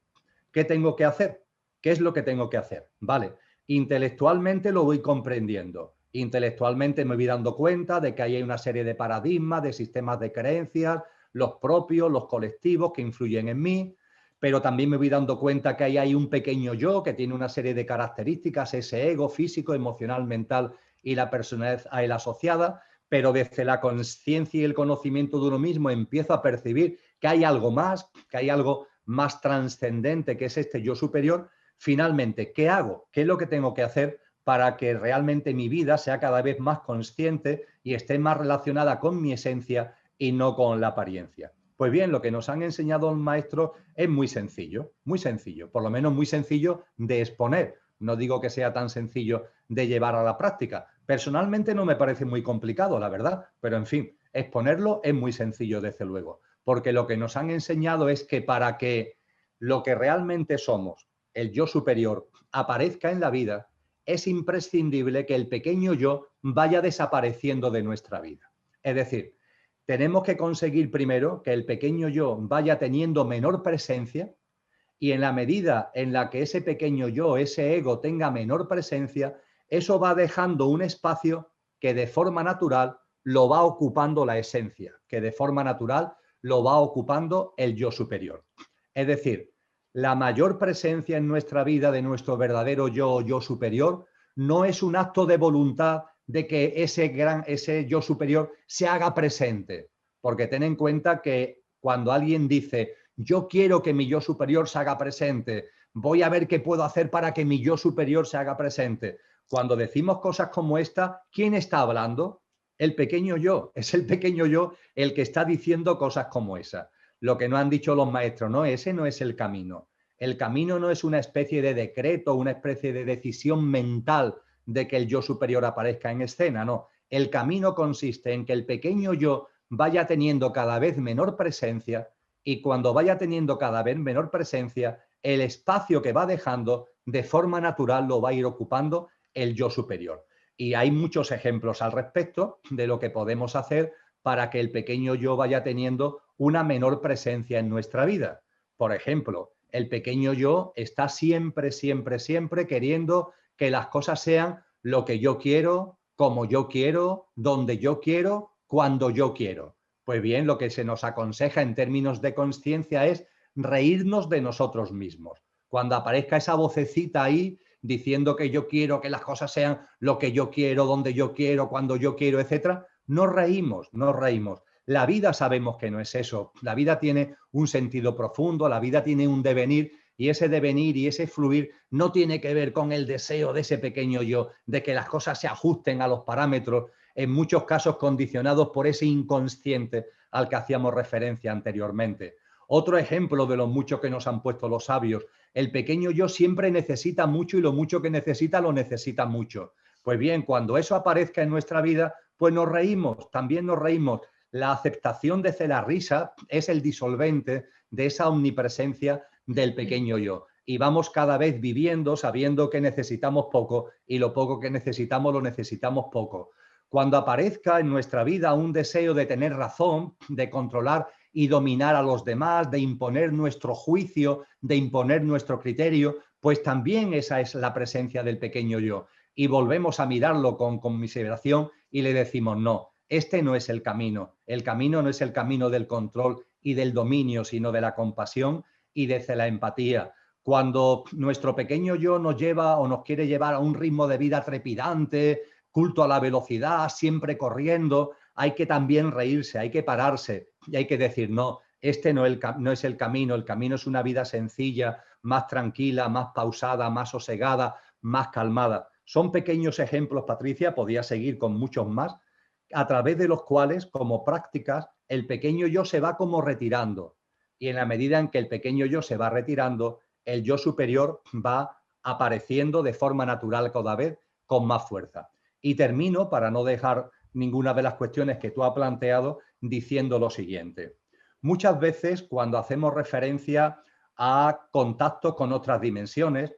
¿Qué tengo que hacer? ¿Qué es lo que tengo que hacer? Vale, intelectualmente lo voy comprendiendo. Intelectualmente me voy dando cuenta de que hay una serie de paradigmas, de sistemas de creencias, los propios, los colectivos que influyen en mí, pero también me voy dando cuenta que ahí hay un pequeño yo que tiene una serie de características, ese ego físico, emocional, mental y la personalidad a él asociada, pero desde la conciencia y el conocimiento de uno mismo empiezo a percibir que hay algo más, que hay algo más trascendente, que es este yo superior, finalmente, ¿qué hago? ¿Qué es lo que tengo que hacer para que realmente mi vida sea cada vez más consciente y esté más relacionada con mi esencia y no con la apariencia? Pues bien, lo que nos han enseñado los maestros es muy sencillo, por lo menos muy sencillo de exponer. No digo que sea tan sencillo de llevar a la práctica. Personalmente no me parece muy complicado, la verdad, pero en fin, exponerlo es muy sencillo, desde luego, porque lo que nos han enseñado es que para que lo que realmente somos, el yo superior, aparezca en la vida, es imprescindible que el pequeño yo vaya desapareciendo de nuestra vida. Es decir, tenemos que conseguir primero que el pequeño yo vaya teniendo menor presencia, y en la medida en la que ese pequeño yo, ese ego, tenga menor presencia, eso va dejando un espacio que de forma natural lo va ocupando la esencia, que de forma natural lo va ocupando el yo superior. Es decir, la mayor presencia en nuestra vida de nuestro verdadero yo, yo superior, no es un acto de voluntad de que ese yo superior se haga presente. Porque ten en cuenta que cuando alguien dice, yo quiero que mi yo superior se haga presente, voy a ver qué puedo hacer para que mi yo superior se haga presente. Cuando decimos cosas como esta, ¿quién está hablando? El pequeño yo. Es el pequeño yo el que está diciendo cosas como esa. Lo que no han dicho los maestros, no, ese no es el camino. El camino no es una especie de decreto, una especie de decisión mental de que el yo superior aparezca en escena, no. El camino consiste en que el pequeño yo vaya teniendo cada vez menor presencia, y cuando vaya teniendo cada vez menor presencia, el espacio que va dejando de forma natural lo va a ir ocupando el yo superior. Y hay muchos ejemplos al respecto de lo que podemos hacer para que el pequeño yo vaya teniendo una menor presencia en nuestra vida. Por ejemplo, el pequeño yo está siempre, siempre, siempre queriendo que las cosas sean lo que yo quiero, como yo quiero, donde yo quiero, cuando yo quiero. Pues bien, lo que se nos aconseja en términos de conciencia es reírnos de nosotros mismos. Cuando aparezca esa vocecita ahí diciendo que yo quiero que las cosas sean lo que yo quiero, donde yo quiero, cuando yo quiero, etcétera, nos reímos, nos reímos. La vida sabemos que no es eso. La vida tiene un sentido profundo, la vida tiene un devenir, y ese devenir y ese fluir no tiene que ver con el deseo de ese pequeño yo, de que las cosas se ajusten a los parámetros, en muchos casos condicionados por ese inconsciente al que hacíamos referencia anteriormente. Otro ejemplo de lo mucho que nos han puesto los sabios, el pequeño yo siempre necesita mucho y lo mucho que necesita lo necesita mucho. Pues bien, cuando eso aparezca en nuestra vida, pues nos reímos, también nos reímos. La aceptación de la risa es el disolvente de esa omnipresencia del pequeño yo. Y vamos cada vez viviendo sabiendo que necesitamos poco, y lo poco que necesitamos lo necesitamos poco. Cuando aparezca en nuestra vida un deseo de tener razón, de controlar y dominar a los demás, de imponer nuestro juicio, de imponer nuestro criterio, pues también esa es la presencia del pequeño yo. Y volvemos a mirarlo con conmiseración y le decimos, no, este no es el camino. El camino no es el camino del control y del dominio, sino de la compasión y de la empatía. Cuando nuestro pequeño yo nos lleva o nos quiere llevar a un ritmo de vida trepidante, culto a la velocidad, siempre corriendo, hay que también reírse, hay que pararse y hay que decir, no, este no es el camino es una vida sencilla, más tranquila, más pausada, más sosegada, más calmada. Son pequeños ejemplos, Patricia, podía seguir con muchos más, a través de los cuales, como prácticas, el pequeño yo se va como retirando. Y en la medida en que el pequeño yo se va retirando, el yo superior va apareciendo de forma natural cada vez con más fuerza. Y termino, para no dejar ninguna de las cuestiones que tú has planteado, diciendo lo siguiente. Muchas veces, cuando hacemos referencia a contactos con otras dimensiones,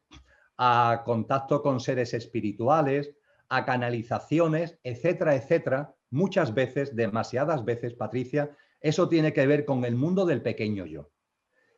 a contacto con seres espirituales, a canalizaciones, etcétera, etcétera, muchas veces, demasiadas veces, Patricia, eso tiene que ver con el mundo del pequeño yo.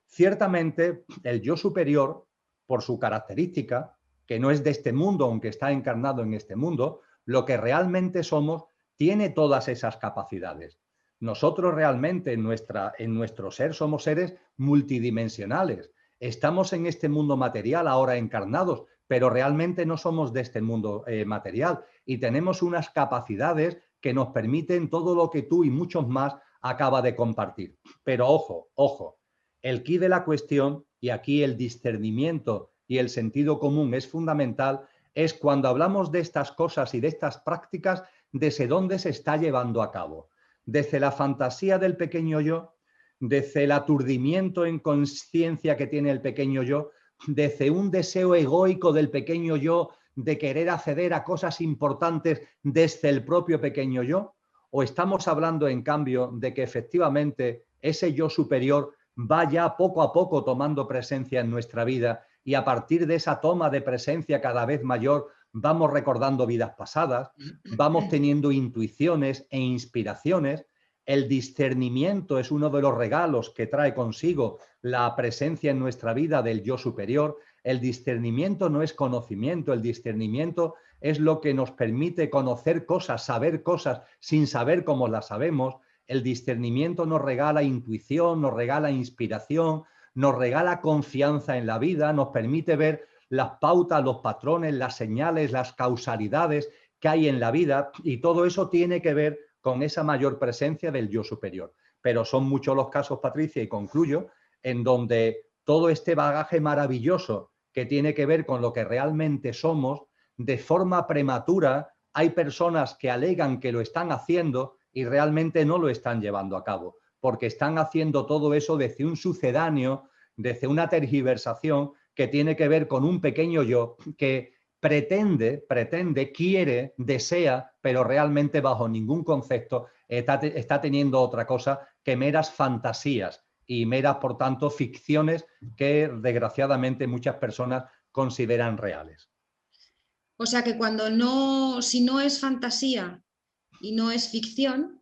Ciertamente, el yo superior, por su característica, que no es de este mundo, aunque está encarnado en este mundo, lo que realmente somos, tiene todas esas capacidades. Nosotros realmente en nuestro ser somos seres multidimensionales. Estamos en este mundo material ahora encarnados, pero realmente no somos de este mundo material, y tenemos unas capacidades que nos permiten todo lo que tú y muchos más acaba de compartir. Pero ojo, ojo, el quid de la cuestión, y aquí el discernimiento y el sentido común es fundamental, es cuando hablamos de estas cosas y de estas prácticas, desde dónde se está llevando a cabo. Desde la fantasía del pequeño yo, desde el aturdimiento en conciencia que tiene el pequeño yo, desde un deseo egoico del pequeño yo de querer acceder a cosas importantes desde el propio pequeño yo, o estamos hablando en cambio de que efectivamente ese yo superior va ya poco a poco tomando presencia en nuestra vida y a partir de esa toma de presencia cada vez mayor vamos recordando vidas pasadas, vamos teniendo intuiciones e inspiraciones. El discernimiento es uno de los regalos que trae consigo la presencia en nuestra vida del yo superior. El discernimiento no es conocimiento, el discernimiento es lo que nos permite conocer cosas, saber cosas sin saber cómo las sabemos. El discernimiento nos regala intuición, nos regala inspiración, nos regala confianza en la vida, nos permite ver las pautas, los patrones, las señales, las causalidades que hay en la vida, y todo eso tiene que ver con esa mayor presencia del yo superior. Pero son muchos los casos, Patricia, y concluyo, en donde todo este bagaje maravilloso que tiene que ver con lo que realmente somos, de forma prematura, hay personas que alegan que lo están haciendo y realmente no lo están llevando a cabo, porque están haciendo todo eso desde un sucedáneo, desde una tergiversación que tiene que ver con un pequeño yo que pretende, quiere, desea, pero realmente bajo ningún concepto está teniendo otra cosa que meras fantasías y meras, por tanto, ficciones que desgraciadamente muchas personas consideran reales. O sea que cuando no, si no es fantasía y no es ficción,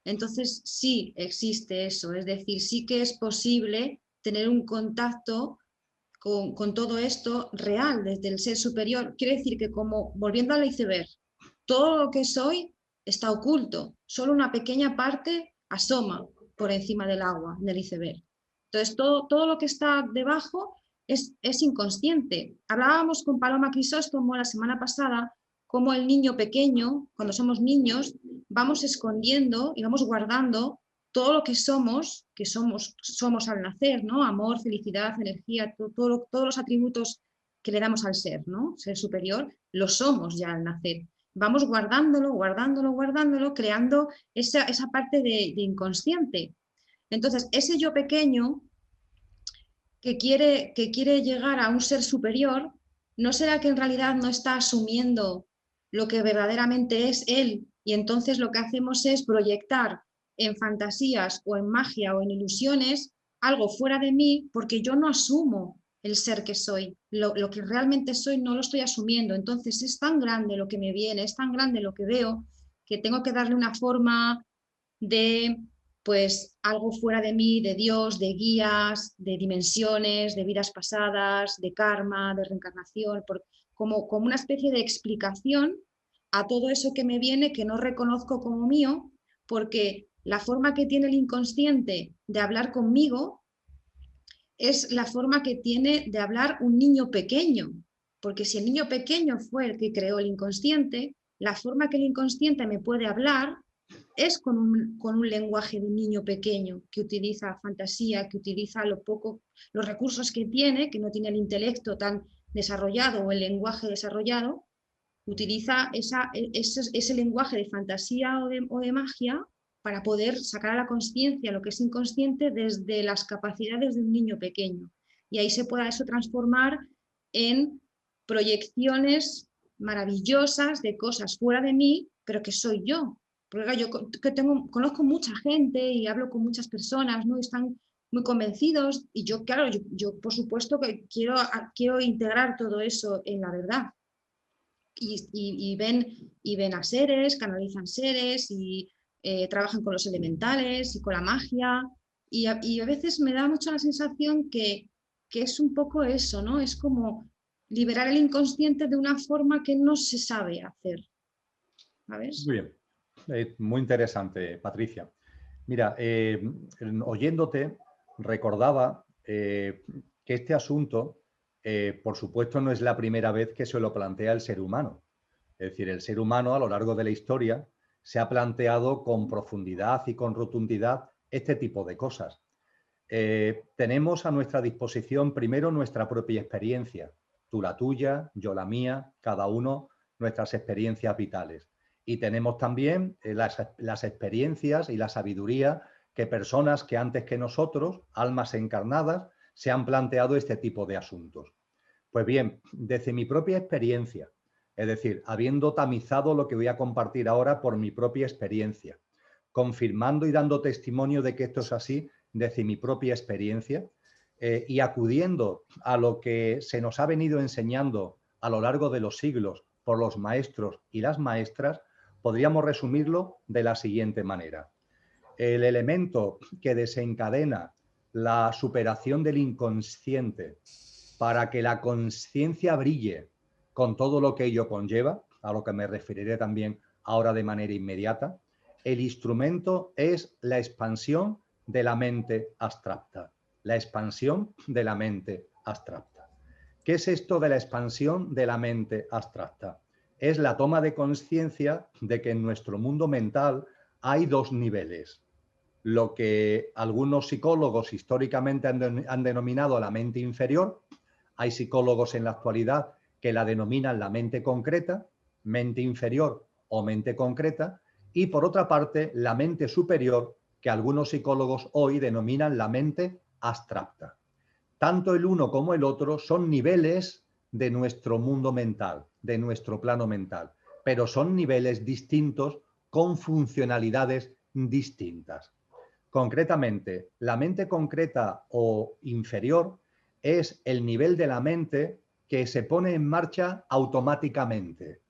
entonces sí existe eso, es decir, sí que es posible tener un contacto con todo esto real desde el ser superior. Quiere decir que, como volviendo al iceberg, todo lo que soy está oculto, solo una pequeña parte asoma por encima del agua, del iceberg. Entonces todo lo que está debajo es inconsciente. Hablábamos con Paloma Crisóstomo la semana pasada cómo el niño pequeño, cuando somos niños, vamos escondiendo y vamos guardando todo lo que somos al nacer, ¿no? Amor, felicidad, energía, todos los atributos que le damos al ser, ¿no? Ser superior, lo somos ya al nacer. Vamos guardándolo, creando esa parte de inconsciente. Entonces, ese yo pequeño que quiere llegar a un ser superior, ¿no será que en realidad no está asumiendo lo que verdaderamente es él? Y entonces lo que hacemos es proyectar en fantasías o en magia o en ilusiones algo fuera de mí, porque yo no asumo el ser que soy. Lo que realmente soy no lo estoy asumiendo. Entonces es tan grande lo que me viene, es tan grande lo que veo, que tengo que darle una forma de, pues, algo fuera de mí, de Dios, de guías, de dimensiones, de vidas pasadas, de karma, de reencarnación, como una especie de explicación a todo eso que me viene, que no reconozco como mío, porque la forma que tiene el inconsciente de hablar conmigo es la forma que tiene de hablar un niño pequeño, porque si el niño pequeño fue el que creó el inconsciente, la forma que el inconsciente me puede hablar es con un lenguaje de un niño pequeño que utiliza fantasía, que utiliza los recursos que tiene, que no tiene el intelecto tan desarrollado o el lenguaje desarrollado, utiliza ese lenguaje de fantasía o de magia para poder sacar a la conciencia lo que es inconsciente desde las capacidades de un niño pequeño. Y ahí se pueda eso transformar en proyecciones maravillosas de cosas fuera de mí, pero que soy yo. Porque yo conozco mucha gente y hablo con muchas personas, ¿no? Están muy convencidos y yo, claro, yo por supuesto que quiero integrar todo eso en la verdad. Y ven a seres, canalizan seres y trabajan con los elementales y con la magia. Y a veces me da mucho la sensación que es un poco eso, ¿no? Es como liberar el inconsciente de una forma que no se sabe hacer. ¿Sabes? Muy bien. Muy interesante, Patricia. Mira, oyéndote, recordaba que este asunto, por supuesto, no es la primera vez que se lo plantea el ser humano. Es decir, el ser humano a lo largo de la historia se ha planteado con profundidad y con rotundidad este tipo de cosas. Tenemos a nuestra disposición primero nuestra propia experiencia, tú la tuya, yo la mía, cada uno nuestras experiencias vitales. Y tenemos también las experiencias y la sabiduría que personas que antes que nosotros, almas encarnadas, se han planteado este tipo de asuntos. Pues bien, desde mi propia experiencia, es decir, habiendo tamizado lo que voy a compartir ahora por mi propia experiencia, confirmando y dando testimonio de que esto es así desde mi propia experiencia y acudiendo a lo que se nos ha venido enseñando a lo largo de los siglos por los maestros y las maestras, podríamos resumirlo de la siguiente manera. El elemento que desencadena la superación del inconsciente para que la conciencia brille con todo lo que ello conlleva, a lo que me referiré también ahora de manera inmediata, el instrumento es la expansión de la mente abstracta. La expansión de la mente abstracta. ¿Qué es esto de la expansión de la mente abstracta? Es la toma de conciencia de que en nuestro mundo mental hay dos niveles. Lo que algunos psicólogos históricamente han denominado la mente inferior. Hay psicólogos en la actualidad que la denominan la mente concreta, mente inferior o mente concreta, y por otra parte la mente superior, que algunos psicólogos hoy denominan la mente abstracta. Tanto el uno como el otro son niveles de nuestro mundo mental, de nuestro plano mental, pero son niveles distintos con funcionalidades distintas. Concretamente, la mente concreta o inferior es el nivel de la mente que se pone en marcha automáticamente.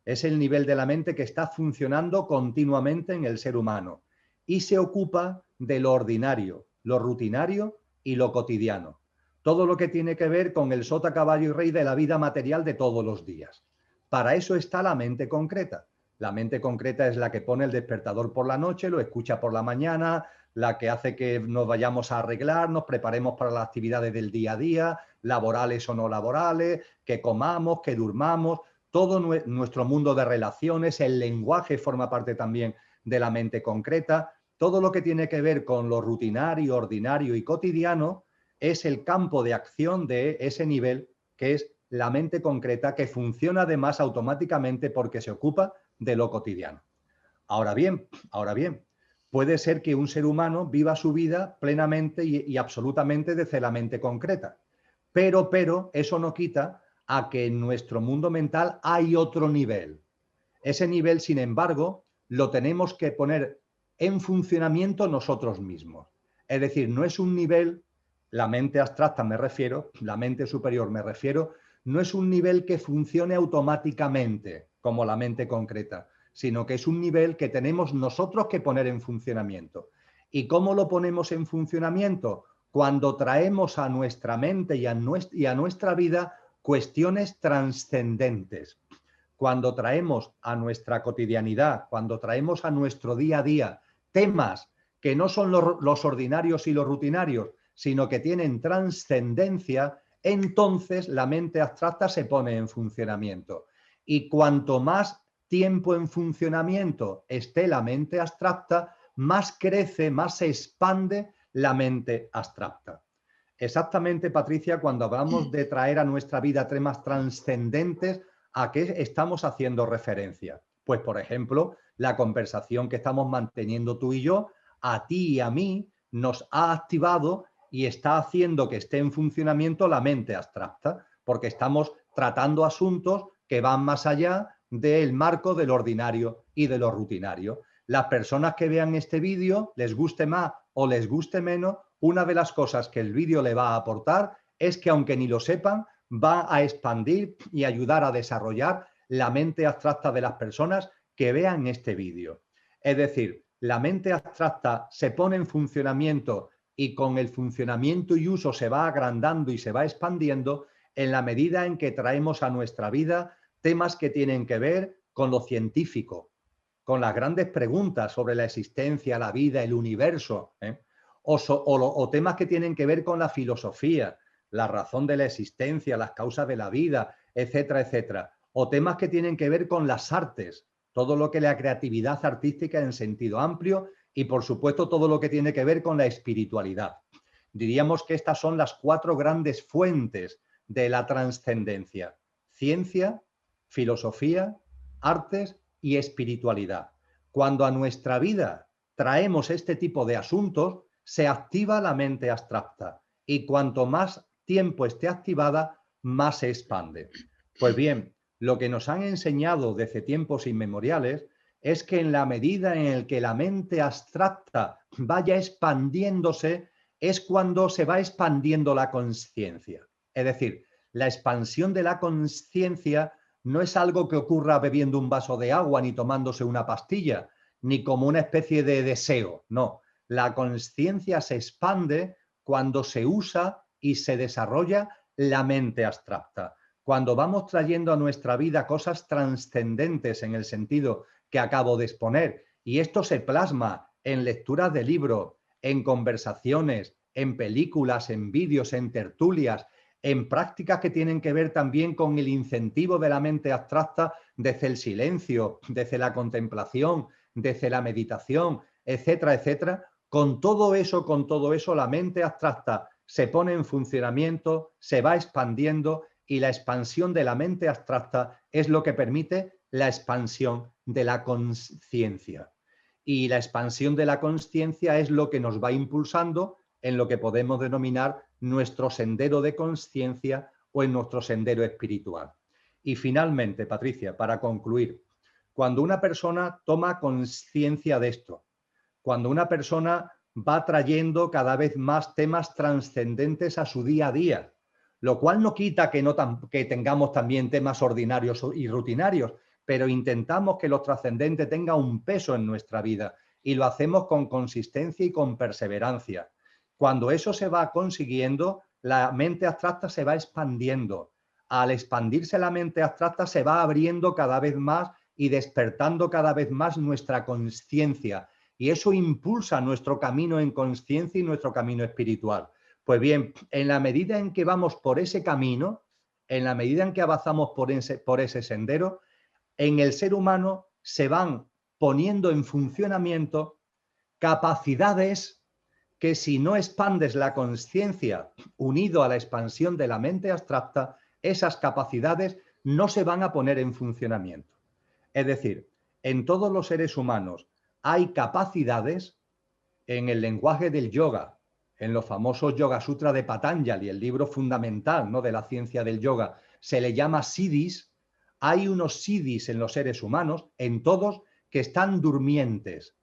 Es el nivel de la mente que está funcionando continuamente en el ser humano y se ocupa de lo ordinario, lo rutinario y lo cotidiano. Todo lo que tiene que ver con el sota, caballo y rey de la vida material de todos los días. Para eso está la mente concreta. La mente concreta es la que pone el despertador por la noche, lo escucha por la mañana, la que hace que nos vayamos a arreglar, nos preparemos para las actividades del día a día, laborales o no laborales, que comamos, que durmamos, todo nuestro mundo de relaciones, el lenguaje forma parte también de la mente concreta, todo lo que tiene que ver con lo rutinario, ordinario y cotidiano es el campo de acción de ese nivel que es la mente concreta, que funciona además automáticamente porque se ocupa de lo cotidiano. Ahora bien, puede ser que un ser humano viva su vida plenamente y absolutamente desde la mente concreta. Pero eso no quita a que en nuestro mundo mental hay otro nivel. Ese nivel, sin embargo, lo tenemos que poner en funcionamiento nosotros mismos. Es decir, no es un nivel, la mente abstracta me refiero, la mente superior me refiero, no es un nivel que funcione automáticamente como la mente concreta, sino que es un nivel que tenemos nosotros que poner en funcionamiento. ¿Y cómo lo ponemos en funcionamiento? Cuando traemos a nuestra mente y a nuestra vida cuestiones trascendentes. Cuando traemos a nuestra cotidianidad, cuando traemos a nuestro día a día temas que no son los ordinarios y los rutinarios, sino que tienen trascendencia, entonces la mente abstracta se pone en funcionamiento. Y cuanto más tiempo en funcionamiento esté la mente abstracta, más crece, más se expande la mente abstracta. Exactamente, Patricia, cuando hablamos de traer a nuestra vida temas trascendentes, ¿a qué estamos haciendo referencia? Pues, por ejemplo, la conversación que estamos manteniendo tú y yo, a ti y a mí, nos ha activado y está haciendo que esté en funcionamiento la mente abstracta, porque estamos tratando asuntos que van más allá del marco del ordinario y de lo rutinario. Las personas que vean este vídeo, les guste más o les guste menos, una de las cosas que el vídeo le va a aportar es que, aunque ni lo sepan, va a expandir y ayudar a desarrollar la mente abstracta de las personas que vean este vídeo. Es decir, la mente abstracta se pone en funcionamiento y con el funcionamiento y uso se va agrandando y se va expandiendo en la medida en que traemos a nuestra vida temas que tienen que ver con lo científico, con las grandes preguntas sobre la existencia, la vida, el universo, o temas que tienen que ver con la filosofía, la razón de la existencia, las causas de la vida, etcétera, etcétera. O temas que tienen que ver con las artes, todo lo que es la creatividad artística en sentido amplio y, por supuesto, todo lo que tiene que ver con la espiritualidad. Diríamos que estas son las 4 grandes fuentes de la trascendencia: ciencia, filosofía, artes y espiritualidad. Cuando a nuestra vida traemos este tipo de asuntos, se activa la mente abstracta y cuanto más tiempo esté activada, más se expande. Pues bien, lo que nos han enseñado desde tiempos inmemoriales es que en la medida en el que la mente abstracta vaya expandiéndose, es cuando se va expandiendo la consciencia. Es decir, la expansión de la consciencia no es algo que ocurra bebiendo un vaso de agua ni tomándose una pastilla, ni como una especie de deseo, no. La consciencia se expande cuando se usa y se desarrolla la mente abstracta. Cuando vamos trayendo a nuestra vida cosas trascendentes en el sentido que acabo de exponer, y esto se plasma en lecturas de libros, en conversaciones, en películas, en vídeos, en tertulias, en prácticas que tienen que ver también con el incentivo de la mente abstracta desde el silencio, desde la contemplación, desde la meditación, etcétera, etcétera. Con todo eso, la mente abstracta se pone en funcionamiento, se va expandiendo y la expansión de la mente abstracta es lo que permite la expansión de la consciencia. Y la expansión de la consciencia es lo que nos va impulsando en lo que podemos denominar nuestro sendero de consciencia o en nuestro sendero espiritual. Y finalmente, Patricia, para concluir, cuando una persona toma conciencia de esto, cuando una persona va trayendo cada vez más temas trascendentes a su día a día, lo cual no quita que tengamos también temas ordinarios y rutinarios, pero intentamos que lo trascendente tenga un peso en nuestra vida y lo hacemos con consistencia y con perseverancia. Cuando eso se va consiguiendo, la mente abstracta se va expandiendo. Al expandirse la mente abstracta se va abriendo cada vez más y despertando cada vez más nuestra consciencia. Y eso impulsa nuestro camino en consciencia y nuestro camino espiritual. Pues bien, en la medida en que vamos por ese camino, en la medida en que avanzamos por ese sendero, en el ser humano se van poniendo en funcionamiento capacidades que, si no expandes la consciencia unido a la expansión de la mente abstracta, esas capacidades no se van a poner en funcionamiento. Es decir, en todos los seres humanos hay capacidades. En el lenguaje del yoga, en los famosos Yoga Sutra de Patanjali, el libro fundamental, ¿no?, de la ciencia del yoga, se le llama siddhis. Hay unos siddhis en los seres humanos, en todos, que están durmientes.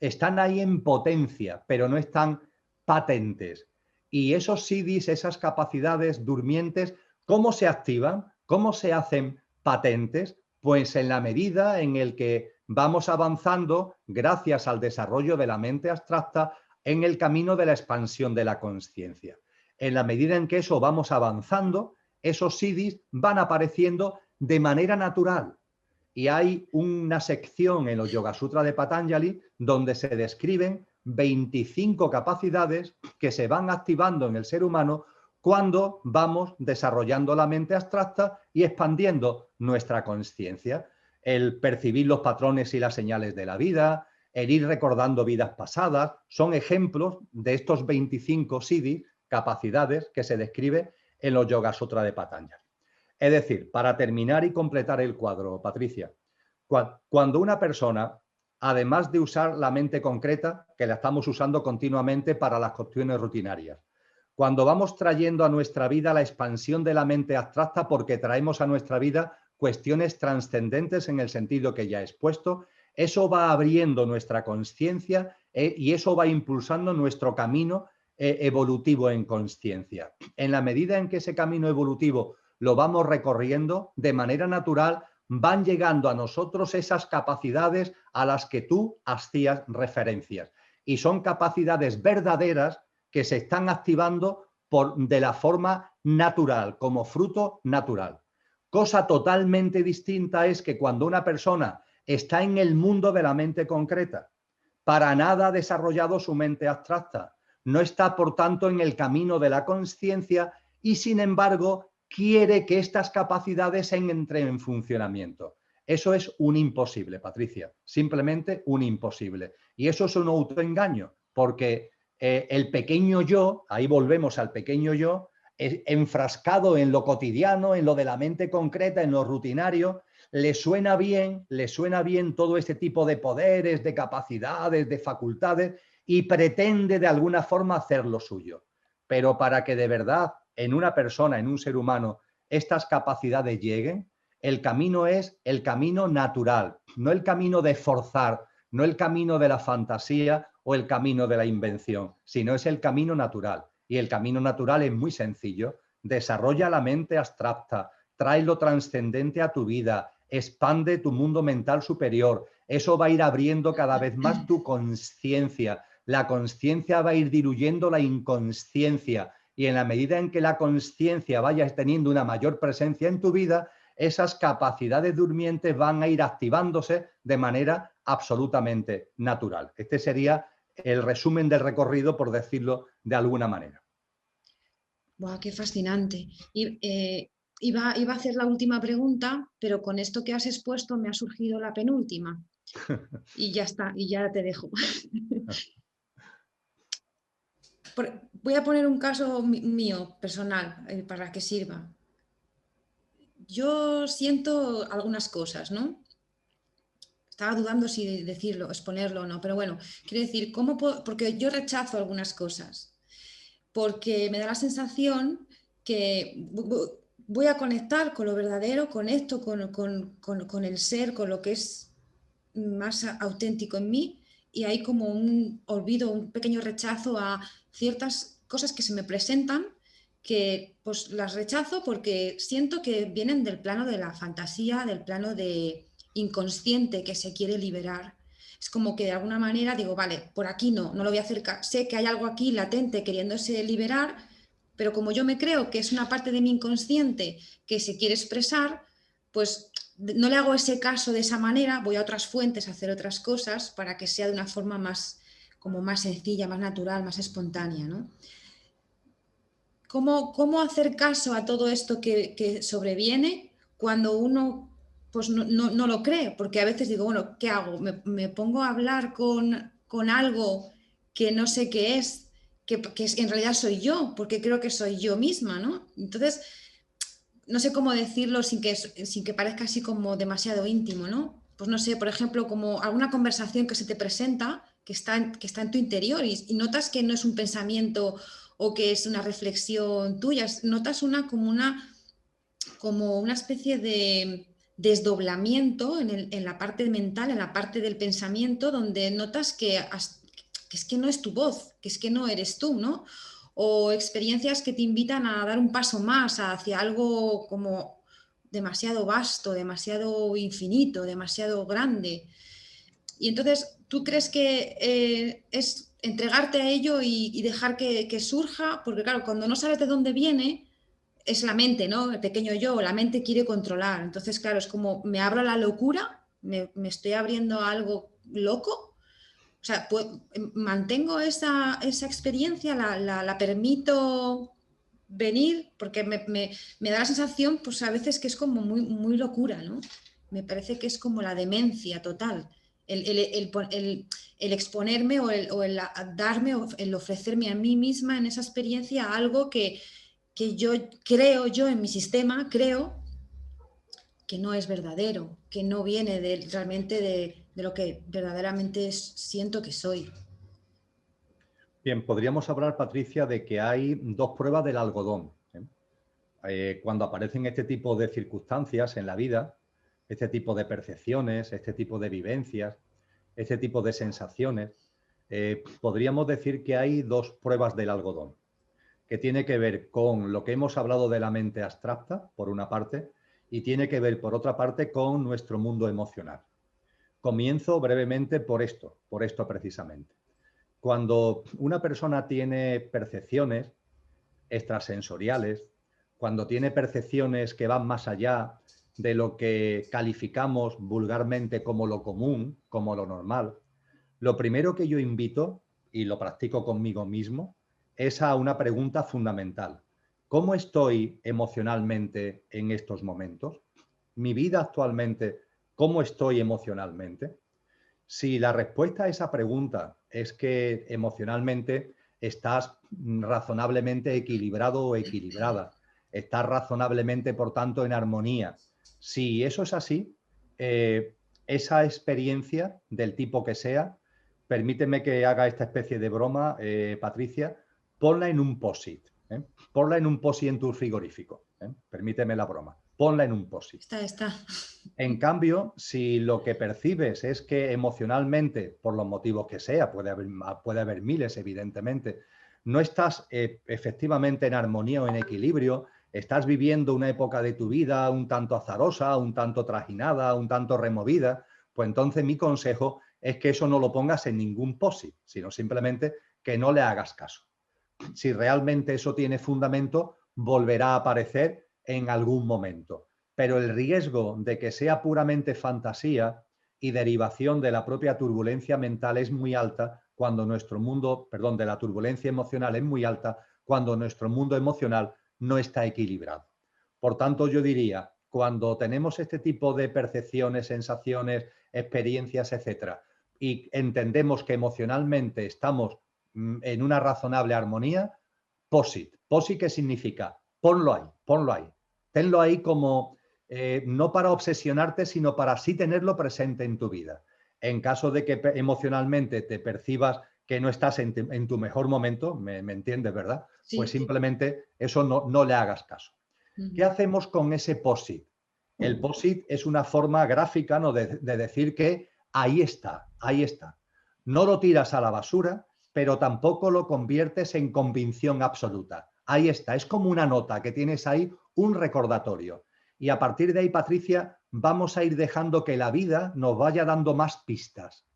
Están ahí en potencia, pero no están patentes. Y esos siddhis, esas capacidades durmientes, ¿cómo se activan? ¿Cómo se hacen patentes? Pues en la medida en el que vamos avanzando, gracias al desarrollo de la mente abstracta, en el camino de la expansión de la consciencia. En la medida en que eso vamos avanzando, esos siddhis van apareciendo de manera natural. Y hay una sección en los Yoga Sutras de Patanjali donde se describen 25 capacidades que se van activando en el ser humano cuando vamos desarrollando la mente abstracta y expandiendo nuestra consciencia. El percibir los patrones y las señales de la vida, el ir recordando vidas pasadas, son ejemplos de estos 25 siddhis, capacidades que se describe en los Yoga Sutras de Patanjali. Es decir, para terminar y completar el cuadro, Patricia, cuando una persona, además de usar la mente concreta, que la estamos usando continuamente para las cuestiones rutinarias, cuando vamos trayendo a nuestra vida la expansión de la mente abstracta porque traemos a nuestra vida cuestiones trascendentes en el sentido que ya he expuesto, eso va abriendo nuestra consciencia y eso va impulsando nuestro camino evolutivo en consciencia. En la medida en que ese camino evolutivo lo vamos recorriendo, de manera natural van llegando a nosotros esas capacidades a las que tú hacías referencias. Y son capacidades verdaderas que se están activando de la forma natural, como fruto natural. Cosa totalmente distinta es que cuando una persona está en el mundo de la mente concreta, para nada ha desarrollado su mente abstracta, no está, por tanto, en el camino de la consciencia y, sin embargo, quiere que estas capacidades entren en funcionamiento. Eso es un imposible, Patricia, simplemente un imposible. Y eso es un autoengaño, porque el pequeño yo, ahí volvemos al pequeño yo, enfrascado en lo cotidiano, en lo de la mente concreta, en lo rutinario, le suena bien todo este tipo de poderes, de capacidades, de facultades, y pretende de alguna forma hacer lo suyo. Pero para que de verdad en una persona, en un ser humano, estas capacidades lleguen, el camino es el camino natural, no el camino de forzar, no el camino de la fantasía o el camino de la invención, sino es el camino natural. Y el camino natural es muy sencillo. Desarrolla la mente abstracta, trae lo trascendente a tu vida, expande tu mundo mental superior. Eso va a ir abriendo cada vez más tu conciencia. La conciencia va a ir diluyendo la inconsciencia. Y en la medida en que la conciencia vaya teniendo una mayor presencia en tu vida, esas capacidades durmientes van a ir activándose de manera absolutamente natural. Este sería el resumen del recorrido, por decirlo de alguna manera. ¡Buah, qué fascinante! Iba a hacer la última pregunta, pero con esto que has expuesto me ha surgido la penúltima. Y ya está, y ya te dejo. Voy a poner un caso mío, personal, para que sirva. Yo siento algunas cosas, ¿no? Estaba dudando si decirlo, exponerlo o no, pero bueno, quiero decir, ¿cómo puedo? Porque yo rechazo algunas cosas, porque me da la sensación que voy a conectar con lo verdadero, conecto con el ser, con lo que es más auténtico en mí, y hay como un olvido, un pequeño rechazo a ciertas cosas que se me presentan, que pues las rechazo porque siento que vienen del plano de la fantasía, del plano de inconsciente que se quiere liberar. Es como que de alguna manera digo, vale, por aquí no lo voy a hacer, sé que hay algo aquí latente queriéndose liberar, pero como yo me creo que es una parte de mi inconsciente que se quiere expresar, pues no le hago ese caso de esa manera, voy a otras fuentes a hacer otras cosas para que sea de una forma más, como más sencilla, más natural, más espontánea, ¿no? ¿Cómo hacer caso a todo esto que sobreviene cuando uno pues no lo cree? Porque a veces digo, bueno, ¿qué hago? ¿Me pongo a hablar con algo que no sé qué es, que en realidad soy yo, porque creo que soy yo misma, ¿no? Entonces, no sé cómo decirlo sin que parezca así como demasiado íntimo, ¿no? Pues no sé, por ejemplo, como alguna conversación que se te presenta, que está en tu interior y notas que no es un pensamiento o que es una reflexión tuya, notas como una especie de desdoblamiento en la parte mental, en la parte del pensamiento, donde notas que es que no es tu voz, que es que no eres tú, ¿no? O experiencias que te invitan a dar un paso más hacia algo como demasiado vasto, demasiado infinito, demasiado grande. Y entonces, ¿tú crees que es entregarte a ello y dejar que surja? Porque claro, cuando no sabes de dónde viene, es la mente, ¿no? El pequeño yo, la mente quiere controlar. Entonces, claro, es como me abro a la locura, me estoy abriendo a algo loco. O sea, mantengo esa experiencia, la permito venir, porque me da la sensación, pues a veces que es como muy locura, ¿no? Me parece que es como la demencia total. El exponerme o el darme, o el ofrecerme a mí misma en esa experiencia algo que yo creo, yo en mi sistema, creo que no es verdadero, que no viene realmente de lo que verdaderamente siento que soy. Bien, podríamos hablar, Patricia, de que hay dos pruebas del algodón. Cuando aparecen este tipo de circunstancias en la vida, este tipo de percepciones, este tipo de vivencias, este tipo de sensaciones, podríamos decir que hay dos pruebas del algodón, que tiene que ver con lo que hemos hablado de la mente abstracta, por una parte, y tiene que ver, por otra parte, con nuestro mundo emocional. Comienzo brevemente por esto precisamente. Cuando una persona tiene percepciones extrasensoriales, cuando tiene percepciones que van más allá de lo que calificamos vulgarmente como lo común, como lo normal, lo primero que yo invito, y lo practico conmigo mismo, es a una pregunta fundamental. ¿Cómo estoy emocionalmente en estos momentos? ¿Mi vida actualmente ¿cómo estoy emocionalmente? Si la respuesta a esa pregunta es que emocionalmente estás razonablemente equilibrado o equilibrada, estás razonablemente, por tanto, en armonía. Si eso es así, esa experiencia, del tipo que sea, permíteme que haga esta especie de broma, Patricia, ponla en un POSIT. Ponla en un POSIT en tu frigorífico. Permíteme la broma. Ponla en un POSIT. Está. En cambio, si lo que percibes es que emocionalmente, por los motivos que sea, puede haber miles, evidentemente, no estás efectivamente en armonía o en equilibrio, estás viviendo una época de tu vida un tanto azarosa, un tanto trajinada, un tanto removida, pues entonces mi consejo es que eso no lo pongas en ningún POSIT, sino simplemente que no le hagas caso. Si realmente eso tiene fundamento, volverá a aparecer en algún momento. Pero el riesgo de que sea puramente fantasía y derivación de la propia turbulencia mental es muy alta cuando nuestro mundo, perdón, de la turbulencia emocional es muy alta cuando nuestro mundo emocional no está equilibrado. Por tanto, yo diría, cuando tenemos este tipo de percepciones, sensaciones, experiencias, etcétera, y entendemos que emocionalmente estamos en una razonable armonía, POSIT. ¿POSIT qué significa? Ponlo ahí, ponlo ahí. Tenlo ahí como, no para obsesionarte, sino para sí tenerlo presente en tu vida. En caso de que emocionalmente te percibas que no estás en tu mejor momento, me entiendes, ¿verdad? Sí. Pues simplemente eso no le hagas caso. ¿Qué hacemos con ese POSIT? El POSIT es una forma gráfica, ¿no?, de decir que ahí está, ahí está. No lo tiras a la basura, pero tampoco lo conviertes en convicción absoluta. Ahí está, es como una nota que tienes ahí, un recordatorio. Y a partir de ahí, Patricia, vamos a ir dejando que la vida nos vaya dando más pistas.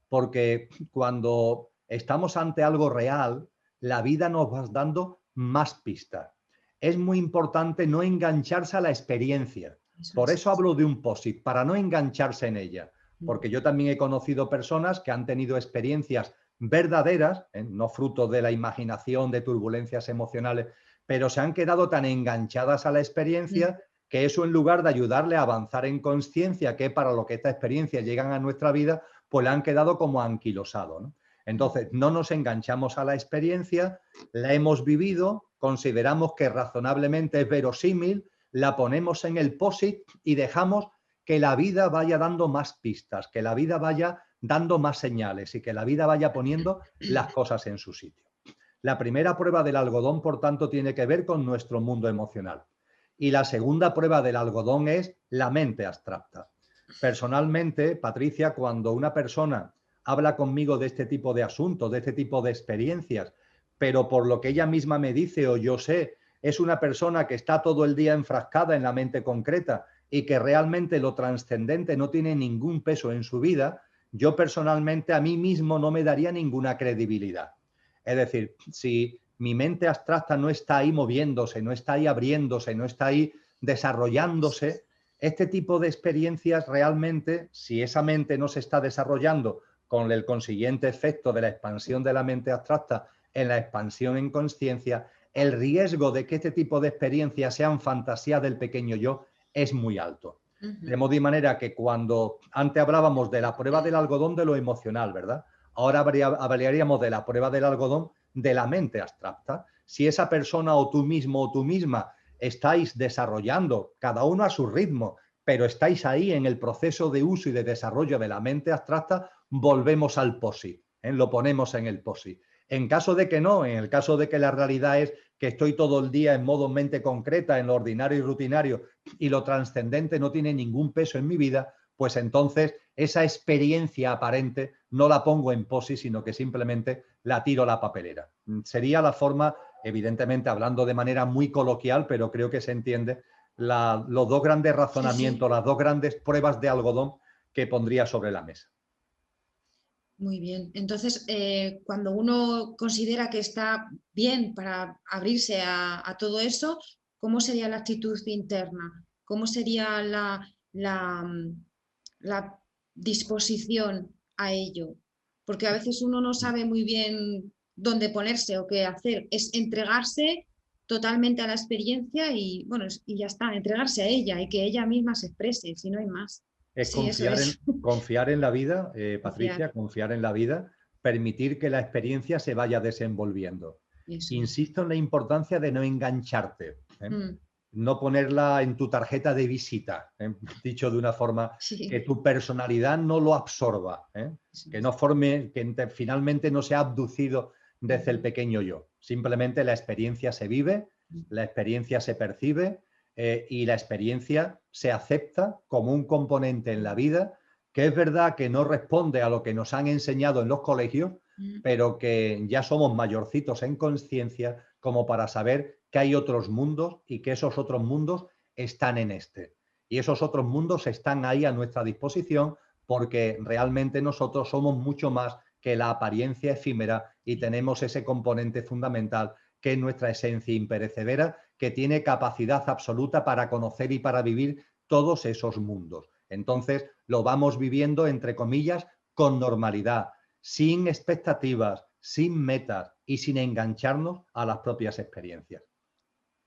Porque cuando estamos ante algo real, la vida nos va dando más pistas. Es muy importante no engancharse a la experiencia. Por eso hablo de un POSIT, para no engancharse en ella. Porque yo también he conocido personas que han tenido experiencias verdaderas, no fruto de la imaginación, de turbulencias emocionales, pero se han quedado tan enganchadas a la experiencia que eso, en lugar de ayudarle a avanzar en conciencia, que para lo que esta experiencia llegan a nuestra vida, pues le han quedado como anquilosado, ¿no? Entonces, no nos enganchamos a la experiencia, la hemos vivido, consideramos que razonablemente es verosímil, la ponemos en el POSIT y dejamos que la vida vaya dando más pistas, que la vida vaya dando más señales y que la vida vaya poniendo las cosas en su sitio. La primera prueba del algodón, por tanto, tiene que ver con nuestro mundo emocional. Y la segunda prueba del algodón es la mente abstracta. Personalmente, Patricia, cuando una persona habla conmigo de este tipo de asuntos, de este tipo de experiencias, pero por lo que ella misma me dice o yo sé, es una persona que está todo el día enfrascada en la mente concreta y que realmente lo trascendente no tiene ningún peso en su vida, yo personalmente a mí mismo no me daría ninguna credibilidad. Es decir, si mi mente abstracta no está ahí moviéndose, no está ahí abriéndose, no está ahí desarrollándose, este tipo de experiencias realmente, si esa mente no se está desarrollando con el consiguiente efecto de la expansión de la mente abstracta en la expansión en conciencia, el riesgo de que este tipo de experiencias sean fantasías del pequeño yo es muy alto. De modo y manera que cuando antes hablábamos de la prueba del algodón de lo emocional, ¿verdad? Ahora hablaríamos de la prueba del algodón de la mente abstracta. Si esa persona o tú mismo o tú misma estáis desarrollando, cada uno a su ritmo, pero estáis ahí en el proceso de uso y de desarrollo de la mente abstracta, volvemos al POSIT, lo ponemos en el POSIT. En caso de que no, en el caso de que la realidad es que estoy todo el día en modo mente concreta, en lo ordinario y rutinario, y lo trascendente no tiene ningún peso en mi vida, pues entonces esa experiencia aparente no la pongo en POSIT, sino que simplemente la tiro a la papelera. Sería la forma, evidentemente hablando de manera muy coloquial, pero creo que se entiende, los dos grandes razonamientos, las dos grandes pruebas de algodón que pondría sobre la mesa. Muy bien. Entonces, cuando uno considera que está bien para abrirse a todo eso, ¿cómo sería la actitud interna? ¿Cómo sería la disposición a ello? Porque a veces uno no sabe muy bien dónde ponerse o qué hacer. Es entregarse totalmente a la experiencia y, bueno, y ya está, entregarse a ella y que ella misma se exprese, si no hay más. Es Sí, eso es. confiar en la vida, Confiar. Patricia, confiar en la vida, permitir que la experiencia se vaya desenvolviendo. Eso es. Insisto en la importancia de no engancharte, ¿eh? Mm, No ponerla en tu tarjeta de visita, ¿eh? Dicho de una forma que sí, tu personalidad no lo absorba, ¿eh? eso Que es. no forme, finalmente no sea abducido desde el Ujú, pequeño yo. Simplemente la experiencia se vive, mm, la experiencia se percibe y la experiencia se acepta como un componente en la vida que es verdad que no responde a lo que nos han enseñado en los colegios, mm. pero que ya somos mayorcitos en conciencia como para saber que hay otros mundos y que esos otros mundos están en este. Y esos otros mundos están ahí a nuestra disposición porque realmente nosotros somos mucho más que la apariencia efímera y tenemos ese componente fundamental que es nuestra esencia imperecedera, que tiene capacidad absoluta para conocer y para vivir todos esos mundos. Entonces, lo vamos viviendo, entre comillas, con normalidad, sin expectativas, sin metas y sin engancharnos a las propias experiencias.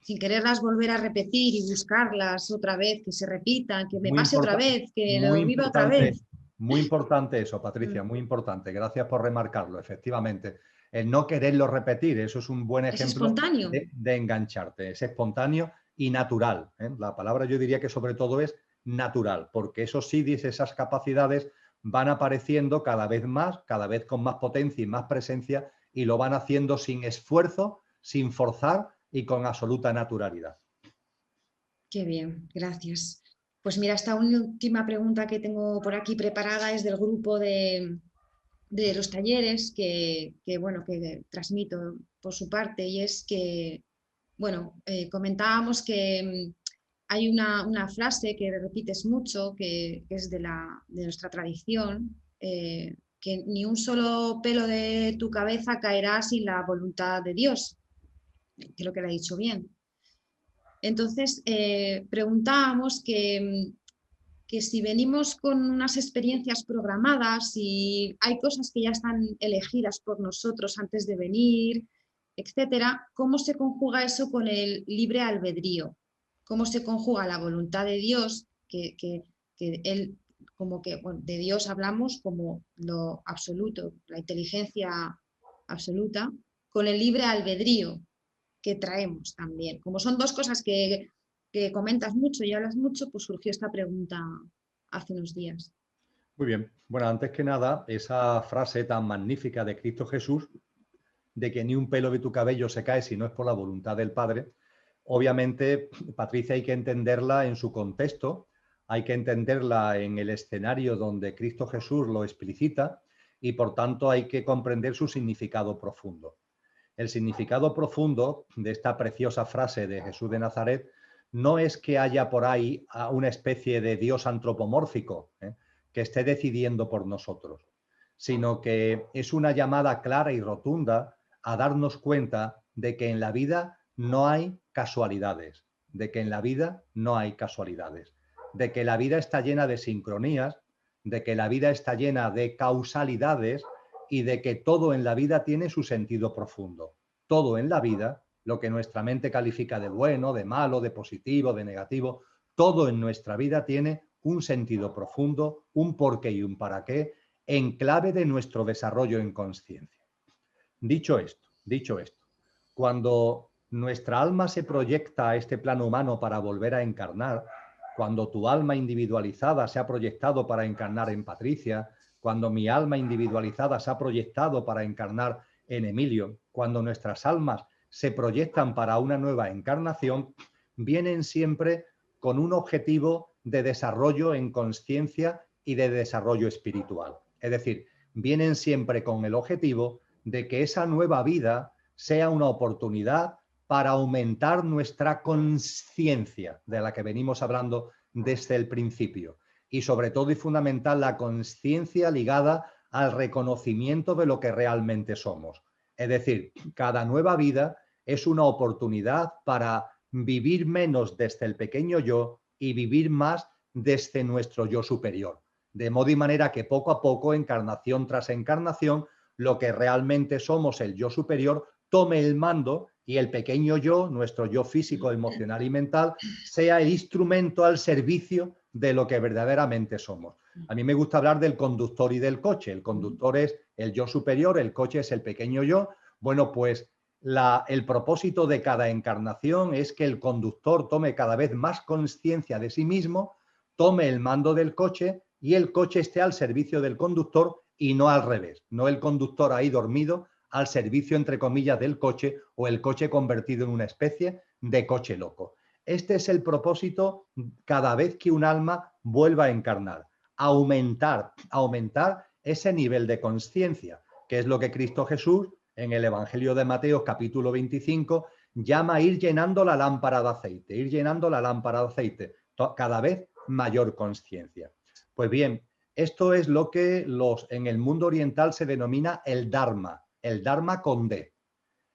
Sin quererlas volver a repetir y buscarlas otra vez, que se repitan, que me Muy, pase otra importa vez, que muy lo viva otra vez. importante, muy importante eso, Patricia, Mm. muy importante. Gracias por remarcarlo, efectivamente. El no quererlo repetir, eso es un buen Es ejemplo espontáneo. de engancharte. Es espontáneo y natural, ¿eh? La palabra yo diría que sobre todo es natural, porque esos sídis, esas capacidades van apareciendo cada vez más, cada vez con más potencia y más presencia, y lo van haciendo sin esfuerzo, sin forzar y con absoluta naturalidad. Qué bien, gracias. Pues mira, esta última pregunta que tengo por aquí preparada es del grupo de los talleres bueno, que transmito por su parte y es que, bueno, comentábamos que hay una frase que repites mucho, que es de nuestra tradición, que ni un solo pelo de tu cabeza caerá sin la voluntad de Dios. Creo que lo he dicho bien. Entonces, preguntábamos que si venimos con unas experiencias programadas y hay cosas que ya están elegidas por nosotros antes de venir, etcétera, ¿cómo se conjuga eso con el libre albedrío? ¿Cómo se conjuga la voluntad de Dios, que Él, como que, bueno, de Dios hablamos como lo absoluto, la inteligencia absoluta, con el libre albedrío que traemos también? Como son dos cosas que comentas mucho y hablas mucho, pues surgió esta pregunta hace unos días. Muy bien. Bueno, antes que nada, esa frase tan magnífica de Cristo Jesús, de que ni un pelo de tu cabello se cae si no es por la voluntad del Padre, obviamente, Patricia, hay que entenderla en su contexto, hay que entenderla en el escenario donde Cristo Jesús lo explicita y por tanto hay que comprender su significado profundo. El significado profundo de esta preciosa frase de Jesús de Nazaret no es que haya por ahí una especie de Dios antropomórfico, que esté decidiendo por nosotros, sino que es una llamada clara y rotunda a darnos cuenta de que en la vida no hay casualidades, de que en la vida no hay casualidades, de que la vida está llena de sincronías, de que la vida está llena de causalidades y de que todo en la vida tiene su sentido profundo. Todo en la vida, lo que nuestra mente califica de bueno, de malo, de positivo, de negativo, todo en nuestra vida tiene un sentido profundo, un porqué y un para qué, en clave de nuestro desarrollo en conciencia. Dicho esto, cuando nuestra alma se proyecta a este plano humano para volver a encarnar, cuando tu alma individualizada se ha proyectado para encarnar en Patricia, cuando mi alma individualizada se ha proyectado para encarnar en Emilio, cuando nuestras almas se proyectan para una nueva encarnación, vienen siempre con un objetivo de desarrollo en conciencia y de desarrollo espiritual. Es decir, vienen siempre con el objetivo de que esa nueva vida sea una oportunidad para aumentar nuestra conciencia, de la que venimos hablando desde el principio. Y sobre todo y fundamental, la conciencia ligada al reconocimiento de lo que realmente somos. Es decir, cada nueva vida es una oportunidad para vivir menos desde el pequeño yo y vivir más desde nuestro yo superior. De modo y manera que poco a poco, encarnación tras encarnación, lo que realmente somos, el yo superior, tome el mando y el pequeño yo, nuestro yo físico, emocional y mental, sea el instrumento al servicio de lo que verdaderamente somos. A mí me gusta hablar del conductor y del coche. El conductor es el yo superior, el coche es el pequeño yo. Bueno, pues el propósito de cada encarnación es que el conductor tome cada vez más conciencia de sí mismo, tome el mando del coche y el coche esté al servicio del conductor y no al revés. No el conductor ahí dormido al servicio, entre comillas, del coche o el coche convertido en una especie de coche loco. Este es el propósito cada vez que un alma vuelva a encarnar. Aumentar ese nivel de conciencia, que es lo que Cristo Jesús en el Evangelio de Mateo capítulo 25 llama a ir llenando la lámpara de aceite, ir llenando la lámpara de aceite, cada vez mayor conciencia. Pues bien, esto es lo que en el mundo oriental se denomina el Dharma con D.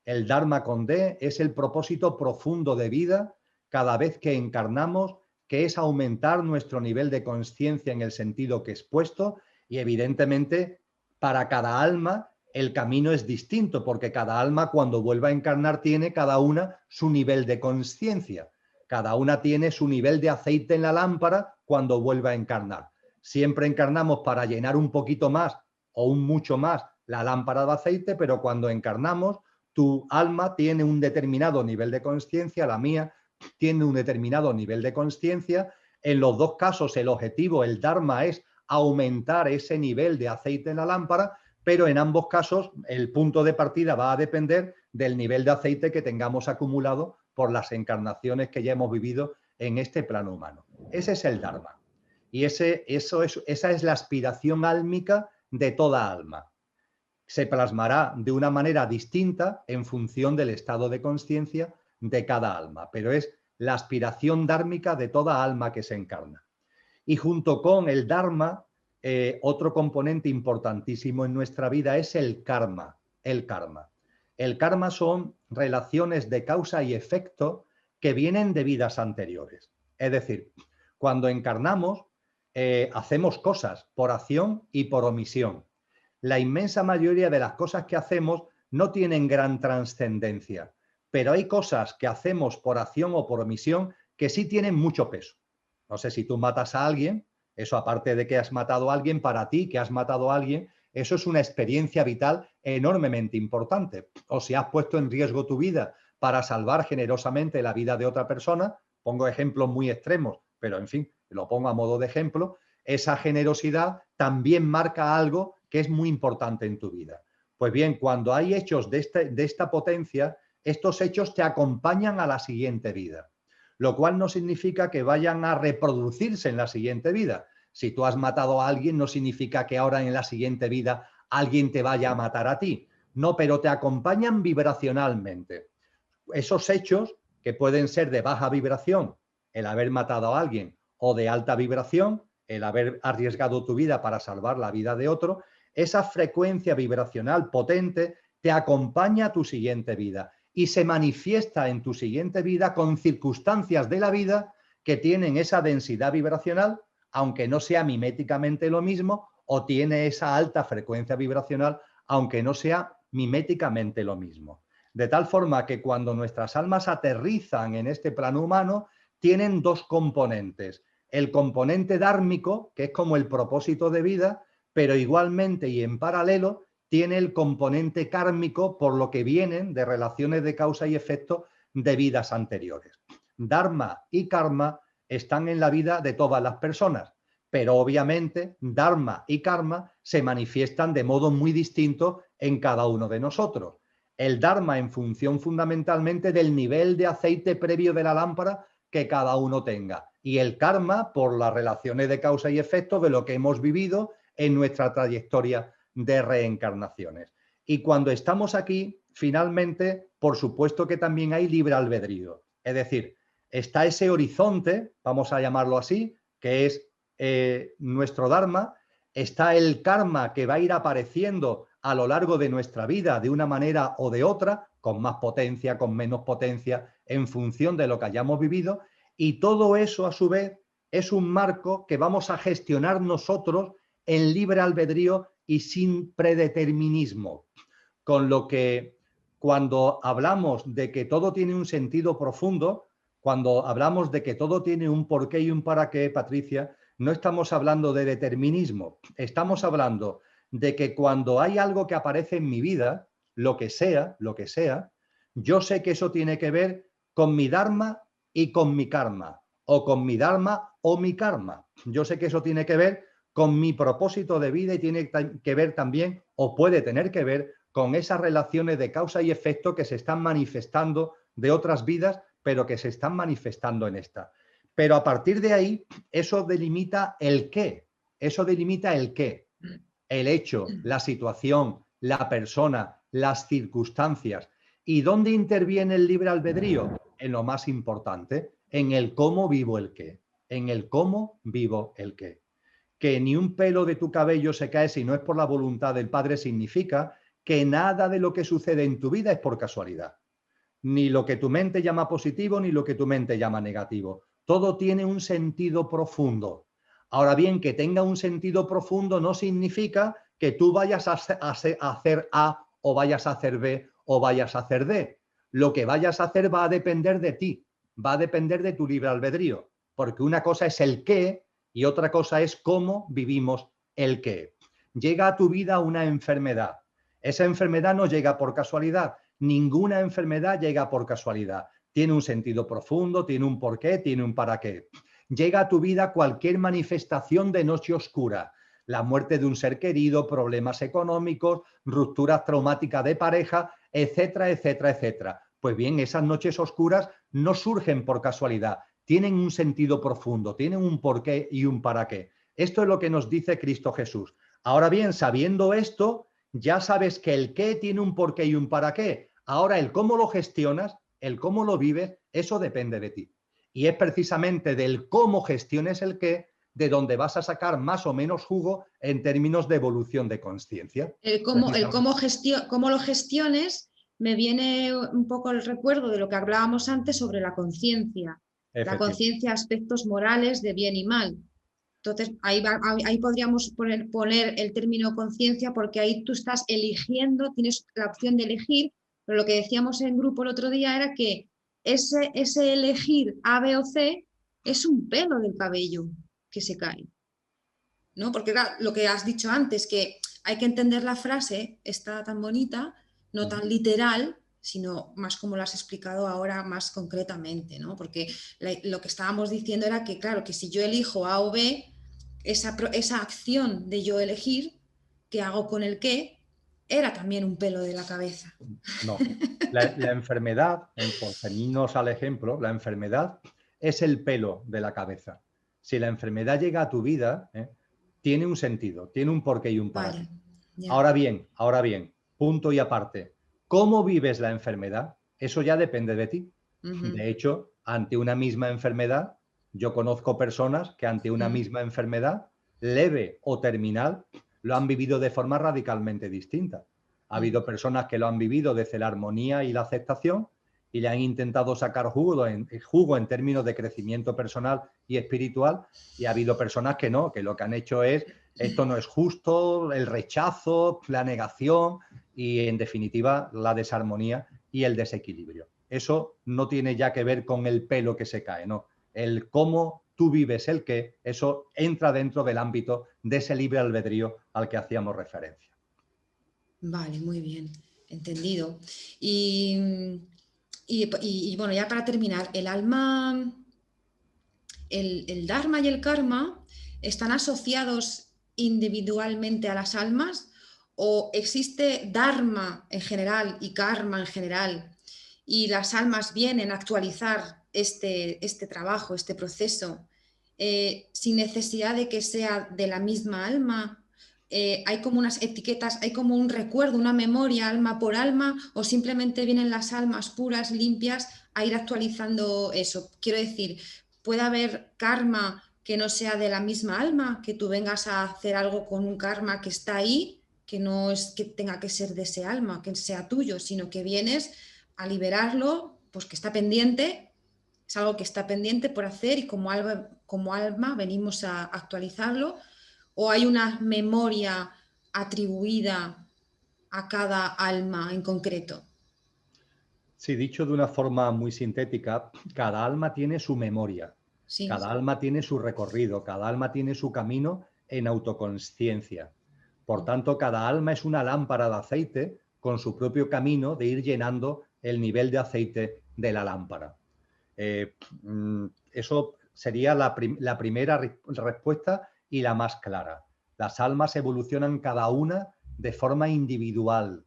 El Dharma con D es el propósito profundo de vida cada vez que encarnamos, que es aumentar nuestro nivel de conciencia en el sentido que he expuesto, y evidentemente para cada alma el camino es distinto, porque cada alma cuando vuelva a encarnar tiene cada una su nivel de conciencia. Cada una tiene su nivel de aceite en la lámpara cuando vuelva a encarnar. Siempre encarnamos para llenar un poquito más o un mucho más la lámpara de aceite, pero cuando encarnamos, tu alma tiene un determinado nivel de conciencia, la mía tiene un determinado nivel de conciencia. En los dos casos el objetivo, el Dharma, es aumentar ese nivel de aceite en la lámpara, pero en ambos casos el punto de partida va a depender del nivel de aceite que tengamos acumulado por las encarnaciones que ya hemos vivido en este plano humano. Ese es el Dharma. Y esa es la aspiración álmica de toda alma. Se plasmará de una manera distinta en función del estado de conciencia de cada alma, pero es la aspiración dármica de toda alma que se encarna. Y junto con el Dharma, otro componente importantísimo en nuestra vida es el karma. El karma son relaciones de causa y efecto que vienen de vidas anteriores. Es decir, cuando encarnamos, hacemos cosas por acción y por omisión. La inmensa mayoría de las cosas que hacemos no tienen gran trascendencia, pero hay cosas que hacemos por acción o por omisión que sí tienen mucho peso. No sé, si tú matas a alguien, eso, aparte de que has matado a alguien, para ti que has matado a alguien, eso es una experiencia vital enormemente importante. O si has puesto en riesgo tu vida para salvar generosamente la vida de otra persona, pongo ejemplos muy extremos, pero en fin, lo pongo a modo de ejemplo, esa generosidad también marca algo que es muy importante en tu vida. Pues bien, cuando hay hechos de esta potencia, estos hechos te acompañan a la siguiente vida, lo cual no significa que vayan a reproducirse en la siguiente vida. Si tú has matado a alguien, no significa que ahora en la siguiente vida alguien te vaya a matar a ti. No, pero te acompañan vibracionalmente. Esos hechos, que pueden ser de baja vibración, el haber matado a alguien, o de alta vibración, el haber arriesgado tu vida para salvar la vida de otro, esa frecuencia vibracional potente te acompaña a tu siguiente vida y se manifiesta en tu siguiente vida con circunstancias de la vida que tienen esa densidad vibracional, aunque no sea miméticamente lo mismo, o tiene esa alta frecuencia vibracional, aunque no sea miméticamente lo mismo. De tal forma que cuando nuestras almas aterrizan en este plano humano, tienen dos componentes. El componente dármico, que es como el propósito de vida, pero igualmente y en paralelo tiene el componente kármico, por lo que vienen de relaciones de causa y efecto de vidas anteriores. Dharma y karma están en la vida de todas las personas, pero obviamente dharma y karma se manifiestan de modo muy distinto en cada uno de nosotros. El dharma en función fundamentalmente del nivel de aceite previo de la lámpara que cada uno tenga, y el karma por las relaciones de causa y efecto de lo que hemos vivido en nuestra trayectoria de reencarnaciones. Y cuando estamos aquí, finalmente, por supuesto que también hay libre albedrío. Es decir, está ese horizonte, vamos a llamarlo así, que es nuestro Dharma, está el karma que va a ir apareciendo a lo largo de nuestra vida de una manera o de otra, con más potencia, con menos potencia, en función de lo que hayamos vivido, y todo eso a su vez es un marco que vamos a gestionar nosotros en libre albedrío y sin predeterminismo. Con lo que cuando hablamos de que todo tiene un sentido profundo, Cuando hablamos de que todo tiene un porqué y un para qué, Patricia, no estamos hablando de determinismo, estamos hablando de que cuando hay algo que aparece en mi vida, lo que sea, yo sé que eso tiene que ver con mi dharma y con mi karma, o con mi dharma o mi karma. Yo sé que eso tiene que ver con mi propósito de vida y tiene que ver también, o puede tener que ver, con esas relaciones de causa y efecto que se están manifestando de otras vidas, pero que se están manifestando en esta. Pero a partir de ahí, eso delimita el qué. Eso delimita el qué. El hecho, la situación, la persona, las circunstancias. ¿Y dónde interviene el libre albedrío? En lo más importante, en el cómo vivo el qué. En el cómo vivo el qué. Que ni un pelo de tu cabello se cae si no es por la voluntad del Padre significa que nada de lo que sucede en tu vida es por casualidad. Ni lo que tu mente llama positivo, ni lo que tu mente llama negativo. Todo tiene un sentido profundo. Ahora bien, que tenga un sentido profundo no significa que tú vayas a hacer A o vayas a hacer B o vayas a hacer D. Lo que vayas a hacer va a depender de ti, va a depender de tu libre albedrío, porque una cosa es el qué y otra cosa es cómo vivimos el qué. Llega a tu vida una enfermedad. Esa enfermedad no llega por casualidad. Ninguna enfermedad llega por casualidad. Tiene un sentido profundo, tiene un porqué, tiene un para qué. Llega a tu vida cualquier manifestación de noche oscura. La muerte de un ser querido, problemas económicos, rupturas traumáticas de pareja, etcétera, etcétera, etcétera. Pues bien, esas noches oscuras no surgen por casualidad. Tienen un sentido profundo, tienen un porqué y un para qué. Esto es lo que nos dice Cristo Jesús. Ahora bien, sabiendo esto, ya sabes que el qué tiene un porqué y un para qué. Ahora, el cómo lo gestionas, el cómo lo vives, eso depende de ti. Y es precisamente del cómo gestiones el qué de donde vas a sacar más o menos jugo en términos de evolución de conciencia. Cómo lo gestiones me viene un poco el recuerdo de lo que hablábamos antes sobre la conciencia. La conciencia, aspectos morales de bien y mal. Entonces, ahí podríamos poner el término conciencia porque ahí tú estás eligiendo, tienes la opción de elegir, pero lo que decíamos en grupo el otro día era que ese elegir A, B o C es un pelo del cabello que se cae, ¿no? Porque claro, lo que has dicho antes, que hay que entender la frase, está tan bonita, no tan literal, sino más como lo has explicado ahora más concretamente, ¿no? Porque lo que estábamos diciendo era que, claro, que si yo elijo A o B, esa acción de yo elegir, que hago con el qué, era también un pelo de la cabeza. No, la enfermedad, por ceñirnos al ejemplo, la enfermedad es el pelo de la cabeza. Si la enfermedad llega a tu vida, tiene un sentido, tiene un porqué y un para qué. Ahora bien, punto y aparte, ¿cómo vives la enfermedad? Eso ya depende de ti. De hecho, ante una misma enfermedad, yo conozco personas que ante una misma enfermedad, leve o terminal, lo han vivido de forma radicalmente distinta. Ha habido personas que lo han vivido desde la armonía y la aceptación y le han intentado sacar jugo en términos de crecimiento personal y espiritual, y ha habido personas que no, que lo que han hecho es esto no es justo, el rechazo, la negación y, en definitiva, la desarmonía y el desequilibrio. Eso no tiene ya que ver con el pelo que se cae, no. El cómo tú vives el qué, eso entra dentro del ámbito de ese libre albedrío al que hacíamos referencia. Vale, muy bien, entendido. Y bueno, ya para terminar, el alma, el dharma y el karma están asociados individualmente a las almas, o existe dharma en general y karma en general y las almas vienen a actualizar este trabajo, este proceso, sin necesidad de que sea de la misma alma. Hay como unas etiquetas, hay como un recuerdo, una memoria alma por alma, o simplemente vienen las almas puras, limpias, a ir actualizando eso. Quiero decir, puede haber karma que no sea de la misma alma, que tú vengas a hacer algo con un karma que está ahí, que no es que tenga que ser de ese alma, que sea tuyo, sino que vienes a liberarlo, pues que está pendiente, es algo que está pendiente por hacer y como alma venimos a actualizarlo, o hay una memoria atribuida a cada alma en concreto. Sí, dicho de una forma muy sintética, cada alma tiene su memoria, Sí, cada alma tiene su recorrido, cada alma tiene su camino en autoconsciencia. Por tanto, cada alma es una lámpara de aceite con su propio camino de ir llenando el nivel de aceite de la lámpara. Eso sería la primera respuesta y la más clara. Las almas evolucionan cada una de forma individual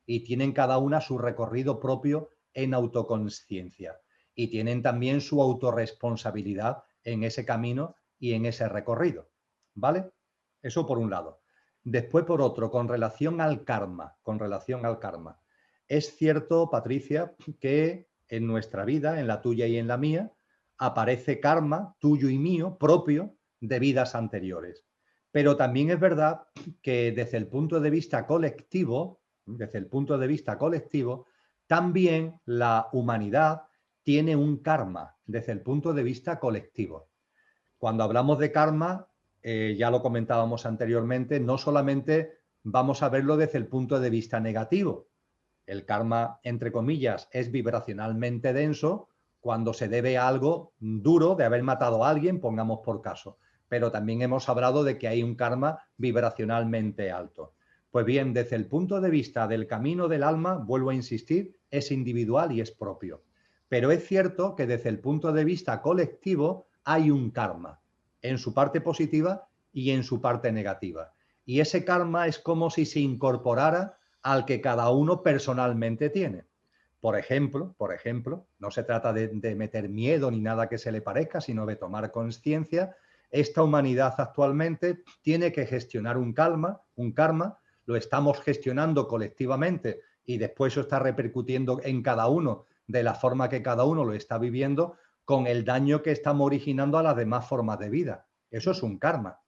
y tienen cada una su recorrido propio en autoconsciencia y tienen también su autorresponsabilidad en ese camino y en ese recorrido. ¿Vale? Eso por un lado. Después, por otro, con relación al karma, es cierto, Patricia, que en nuestra vida, en la tuya y en la mía, aparece karma tuyo y mío propio de vidas anteriores. Pero también es verdad que desde el punto de vista colectivo, también la humanidad tiene un karma desde el punto de vista colectivo. Cuando hablamos de karma, ya lo comentábamos anteriormente, no solamente vamos a verlo desde el punto de vista negativo. El karma, entre comillas, es vibracionalmente denso cuando se debe a algo duro de haber matado a alguien, pongamos por caso. Pero también hemos hablado de que hay un karma vibracionalmente alto. Pues bien, desde el punto de vista del camino del alma, vuelvo a insistir, es individual y es propio. Pero es cierto que desde el punto de vista colectivo hay un karma, en su parte positiva y en su parte negativa. Y ese karma es como si se incorporara al que cada uno personalmente tiene. Por ejemplo, no se trata de meter miedo ni nada que se le parezca, sino de tomar conciencia. Esta humanidad actualmente tiene que gestionar un karma, lo estamos gestionando colectivamente y después eso está repercutiendo en cada uno de la forma que cada uno lo está viviendo con el daño que estamos originando a las demás formas de vida. Eso es un karma.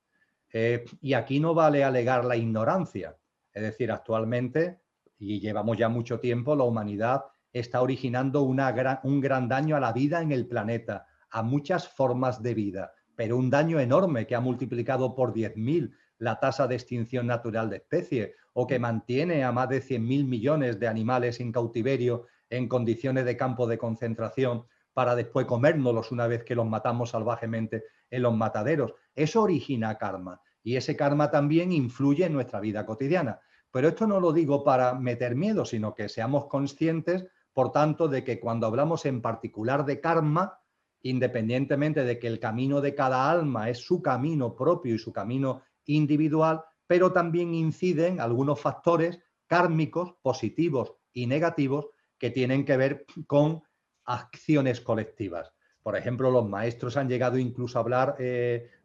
Y aquí no vale alegar la ignorancia. Es decir, actualmente, y llevamos ya mucho tiempo, la humanidad está originando un gran daño a la vida en el planeta, a muchas formas de vida, pero un daño enorme que ha multiplicado por 10.000 la tasa de extinción natural de especies o que mantiene a más de 100.000 millones de animales en cautiverio en condiciones de campo de concentración para después comérnoslos una vez que los matamos salvajemente en los mataderos. Eso origina karma y ese karma también influye en nuestra vida cotidiana. Pero esto no lo digo para meter miedo, sino que seamos conscientes, por tanto, de que cuando hablamos en particular de karma, independientemente de que el camino de cada alma es su camino propio y su camino individual, pero también inciden algunos factores kármicos, positivos y negativos, que tienen que ver con acciones colectivas. Por ejemplo, los maestros han llegado incluso a hablar,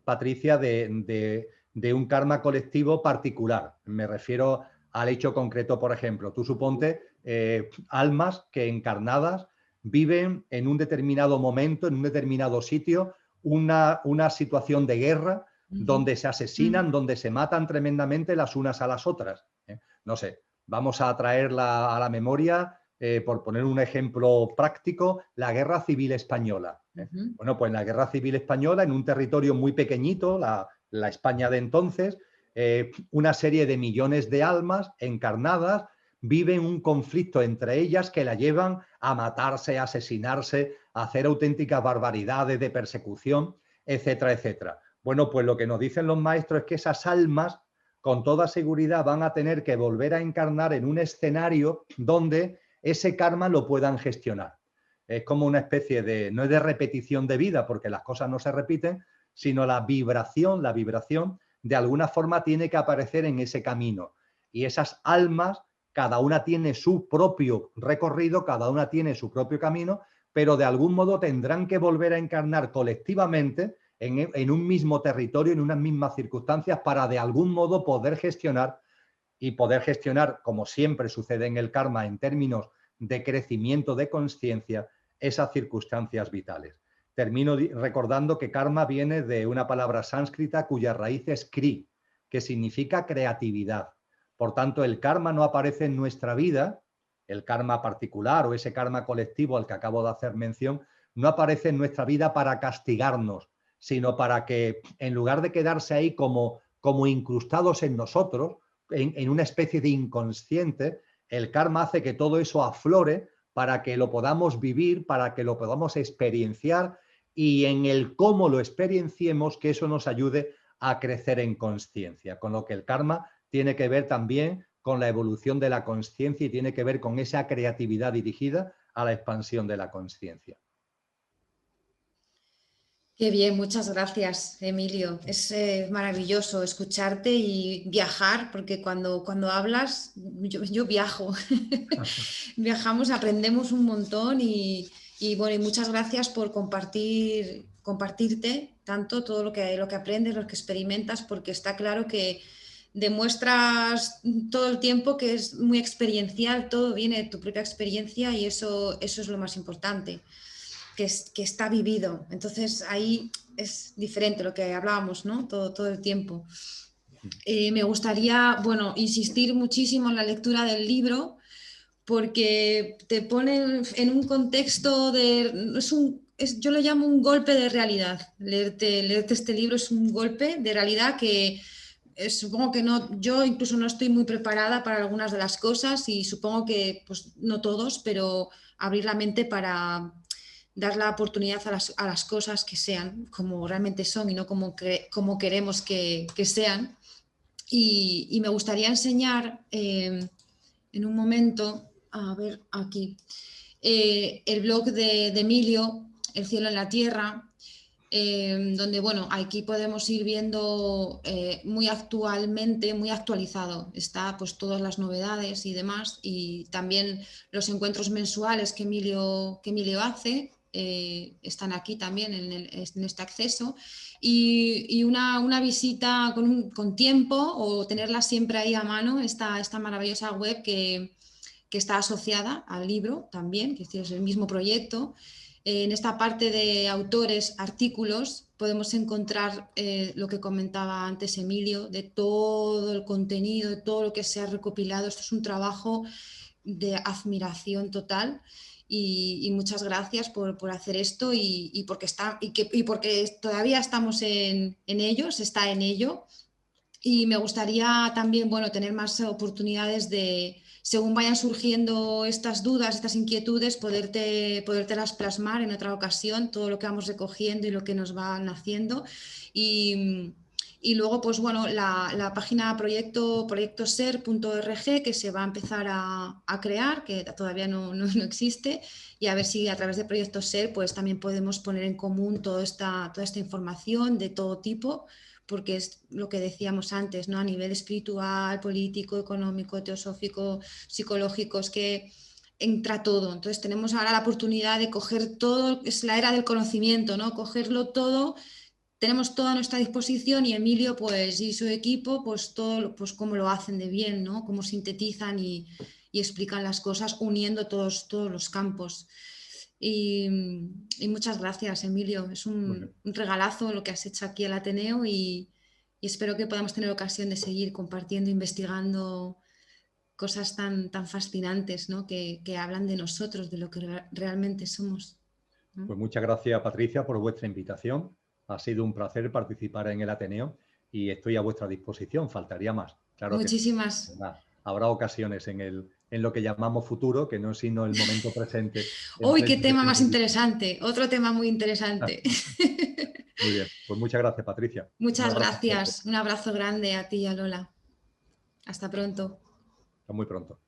Patricia, de un karma colectivo particular. Me refiero al hecho concreto, por ejemplo. Tú suponte almas que encarnadas viven en un determinado momento, en un determinado sitio, una situación de guerra donde se asesinan, donde se matan tremendamente las unas a las otras. No sé, vamos a traerla a la memoria, por poner un ejemplo práctico, la Guerra Civil Española. Bueno, pues la Guerra Civil Española, en un territorio muy pequeñito, la España de entonces, una serie de millones de almas encarnadas viven un conflicto entre ellas que la llevan a matarse, a asesinarse, a hacer auténticas barbaridades de persecución, etcétera, etcétera. Bueno, pues lo que nos dicen los maestros es que esas almas, con toda seguridad, van a tener que volver a encarnar en un escenario donde ese karma lo puedan gestionar. Es como una especie de, no es de repetición de vida, porque las cosas no se repiten, sino la vibración de alguna forma tiene que aparecer en ese camino. Y esas almas, cada una tiene su propio recorrido, cada una tiene su propio camino, pero de algún modo tendrán que volver a encarnar colectivamente en un mismo territorio, en unas mismas circunstancias, para de algún modo poder gestionar, como siempre sucede en el karma, en términos de crecimiento de conciencia, esas circunstancias vitales. Termino recordando que karma viene de una palabra sánscrita cuya raíz es kri, que significa creatividad. Por tanto, el karma no aparece en nuestra vida, el karma particular o ese karma colectivo al que acabo de hacer mención, no aparece en nuestra vida para castigarnos, sino para que, en lugar de quedarse ahí como incrustados en nosotros, en una especie de inconsciente, el karma hace que todo eso aflore para que lo podamos vivir, para que lo podamos experienciar y en el cómo lo experienciemos, que eso nos ayude a crecer en consciencia. Con lo que el karma tiene que ver también con la evolución de la consciencia y tiene que ver con esa creatividad dirigida a la expansión de la consciencia. Qué bien, muchas gracias, Emilio. Es maravilloso escucharte y viajar, porque cuando hablas, yo viajo. Viajamos, aprendemos un montón y bueno, y muchas gracias por compartirte tanto todo lo que aprendes, lo que experimentas, porque está claro que demuestras todo el tiempo que es muy experiencial, todo viene de tu propia experiencia y eso es lo más importante. Que está vivido. Entonces ahí es diferente lo que hablábamos, ¿no? Todo el tiempo. Me gustaría, bueno, insistir muchísimo en la lectura del libro porque te pone en un contexto yo lo llamo un golpe de realidad. Leerte este libro es un golpe de realidad que supongo que no, yo incluso no estoy muy preparada para algunas de las cosas y supongo que pues no todos, pero abrir la mente para dar la oportunidad a las cosas que sean como realmente son y no como queremos que sean. Y me gustaría enseñar en un momento, a ver aquí, el blog de Emilio, El cielo en la tierra, donde, bueno, aquí podemos ir viendo muy actualmente, muy actualizado, está pues todas las novedades y demás, y también los encuentros mensuales que Emilio hace, están aquí también en este acceso, y una visita con tiempo o tenerla siempre ahí a mano, esta maravillosa web que está asociada al libro también, que es el mismo proyecto. En esta parte de autores, artículos, podemos encontrar lo que comentaba antes Emilio, de todo el contenido, de todo lo que se ha recopilado. Esto es un trabajo de admiración total y muchas gracias por hacer esto y porque todavía estamos en ello, se está en ello. Y me gustaría también, bueno, tener más oportunidades de, según vayan surgiendo estas dudas, estas inquietudes, podértelas plasmar en otra ocasión, todo lo que vamos recogiendo y lo que nos van haciendo. Y luego, pues bueno, la página proyectoser.org que se va a empezar a crear, que todavía no existe, y a ver si a través de Proyecto Ser pues también podemos poner en común toda esta información de todo tipo, porque es lo que decíamos antes, ¿no? A nivel espiritual, político, económico, teosófico, psicológico, es que entra todo. Entonces tenemos ahora la oportunidad de coger todo, es la era del conocimiento, ¿no? Cogerlo todo, tenemos todo a nuestra disposición y Emilio pues, y su equipo, pues todo, pues cómo lo hacen de bien, ¿no? Cómo sintetizan y explican las cosas uniendo todos los campos. Y muchas gracias, Emilio. Es un regalazo lo que has hecho aquí al Ateneo y espero que podamos tener ocasión de seguir compartiendo, investigando cosas tan fascinantes, ¿no? que hablan de nosotros, de lo que realmente somos, ¿no? Pues muchas gracias, Patricia, por vuestra invitación. Ha sido un placer participar en el Ateneo y estoy a vuestra disposición. Faltaría más. Claro que sí. Muchísimas. Habrá ocasiones en lo que llamamos futuro, que no es sino el momento presente. ¡Uy, qué tema más interesante! Otro tema muy interesante. Muy bien, pues muchas gracias, Patricia. Muchas gracias. Un abrazo grande a ti y a Lola. Hasta pronto. Hasta muy pronto.